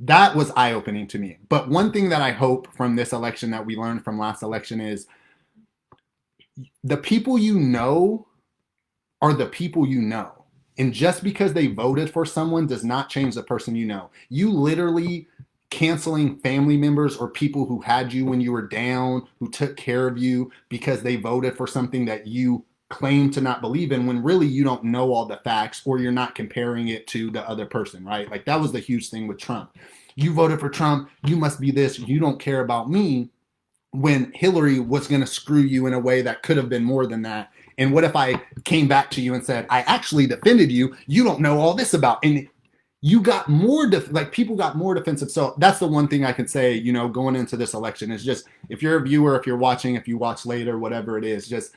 that was eye-opening to me. But one thing that I hope from this election that we learned from last election is the people you know are the people you know. And just because they voted for someone does not change the person you know. You literally canceling family members or people who had you when you were down, who took care of you because they voted for something that you claim to not believe in, when really you don't know all the facts or you're not comparing it to the other person, right? Like that was the huge thing with Trump. you voted for Trump, you must be this, you don't care about me, when Hillary was going to screw you in a way that could have been more than that. And what if I came back to you and said, I actually defended you, you don't know all this about, and you got more, people got more defensive. So that's the one thing I can say, going into this election is just, if you're a viewer, if you're watching, if you watch later, whatever it is, just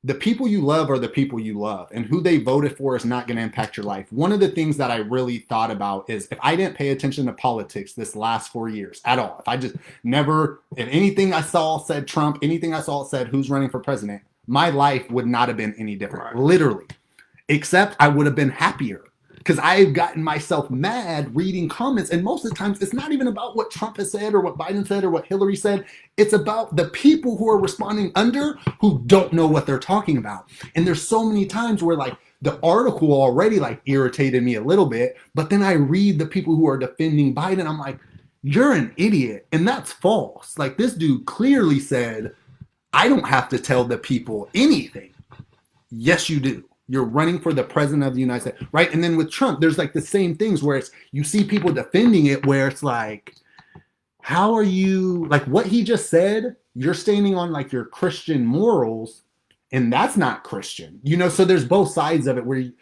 the people you love are the people you love, and who they voted for is not going to impact your life. One of the things that I really thought about is if I didn't pay attention to politics this last 4 years at all, if I just never, if anything I saw said Trump, anything I saw said who's running for president, my life would not have been any different, right. Literally, except I would have been happier. Because I've gotten myself mad reading comments, and most of the times it's not even about what Trump has said or what Biden said or what Hillary said. It's about the people who are responding under who don't know what they're talking about. And there's so many times where the article already irritated me a little bit, but then I read the people who are defending Biden. I'm like, you're an idiot. And that's false. This dude clearly said, I don't have to tell the people anything. Yes, you do. You're running for the president of the United States, right? And then with Trump, there's the same things where you see people defending it where it's how are you, what he just said, you're standing on your Christian morals, and that's not Christian, so there's both sides of it where you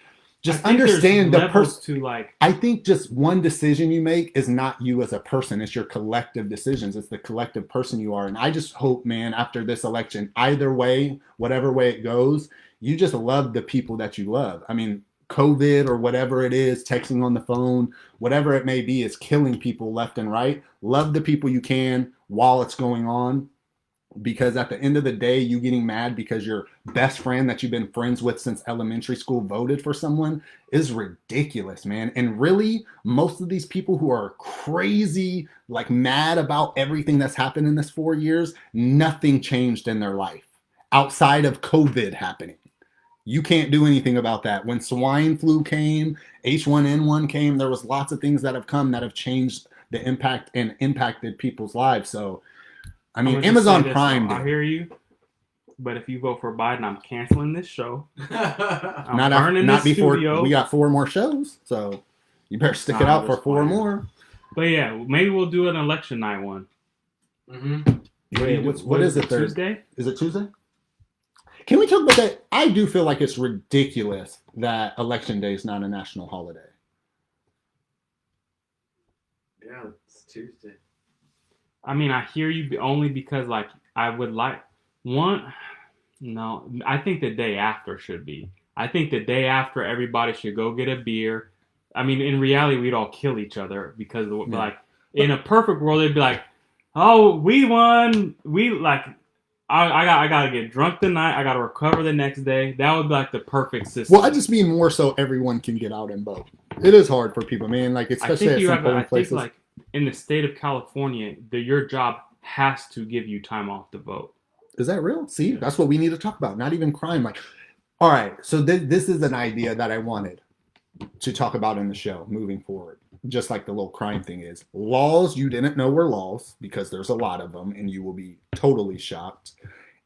just understand the person. I think just one decision you make is not you as a person, it's your collective decisions, it's the collective person you are. And I just hope, man, after this election, either way, whatever way it goes, you just love the people that you love. I mean, COVID or whatever it is, texting on the phone, whatever it may be, is killing people left and right. Love the people you can while it's going on. Because at the end of the day, you getting mad because your best friend that you've been friends with since elementary school voted for someone is ridiculous, man. And really, most of these people who are crazy, mad about everything that's happened in this 4 years, nothing changed in their life outside of COVID happening. You can't do anything about that. When swine flu came, H1N1 came, there was lots of things that have come that have changed the impact and impacted people's lives. So, I mean, Amazon Prime did. I hear you. But if you vote for Biden, I'm canceling this show. I'm burning this studio. We got 4 more shows, so you better stick it out for 4 more. But yeah, maybe we'll do an election night one. Mm-hmm. Wait, what is it? Tuesday? Is it Tuesday? Can we talk about that? I do feel like it's ridiculous that Election Day is not a national holiday. Yeah, it's Tuesday. I mean, I hear you only because, I would like one. No, I think the day after should be. I think the day after everybody should go get a beer. I mean, in reality, we'd all kill each other because, in a perfect world, they'd be like, "Oh, we won. I gotta get drunk tonight. I gotta recover the next day." That would be the perfect system. Well, I just mean more so everyone can get out and vote. It is hard for people, man. Especially at some polling places. I think in the state of California, your job has to give you time off to vote. Is that real? See, that's what we need to talk about. Not even crime. All right. So this is an idea that I wanted to talk about in the show moving forward. Just like the little crime thing is. Laws you didn't know were laws, because there's a lot of them, and you will be totally shocked.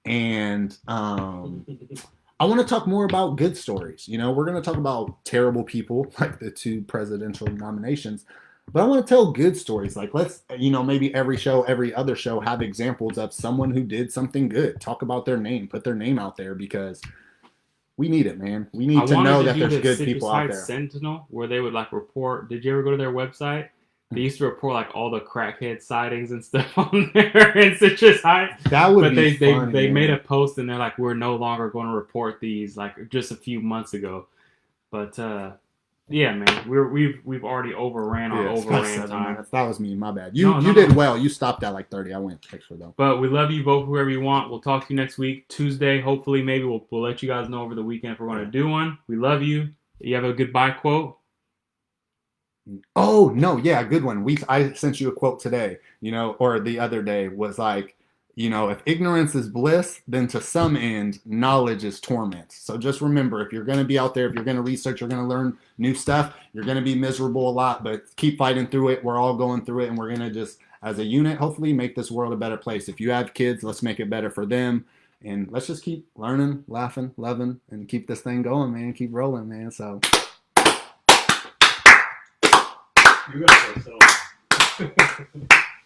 And I want to talk more about good stories. We're going to talk about terrible people, like the 2 presidential nominations. But I want to tell good stories. Let's, maybe every other show have examples of someone who did something good. Talk about their name, put their name out there, because we need it, man. We need to know that there's good people out there. Sentinel, where they would report. Did you ever go to their website? They used to report all the crackhead sightings and stuff on there in Citrus Heights. That would be fun. They made a post and they're like, we're no longer going to report these, just a few months ago. But yeah, man, we've already overran time. That was me, my bad. You did well. You stopped at 30. I went extra though. But we love you. Vote whoever you want. We'll talk to you next week, Tuesday. Hopefully, maybe we'll let you guys know over the weekend if we're going to do one. We love you. You have a goodbye quote. Oh no, yeah, good one. I sent you a quote today, or the other day was if ignorance is bliss, then to some end, knowledge is torment. So just remember, if you're going to be out there, if you're going to research, you're going to learn new stuff, you're going to be miserable a lot, but keep fighting through it. We're all going through it, and we're going to just, as a unit, hopefully make this world a better place. If you have kids, let's make it better for them. And let's just keep learning, laughing, loving, and keep this thing going, man. Keep rolling, man. So. You got yourself.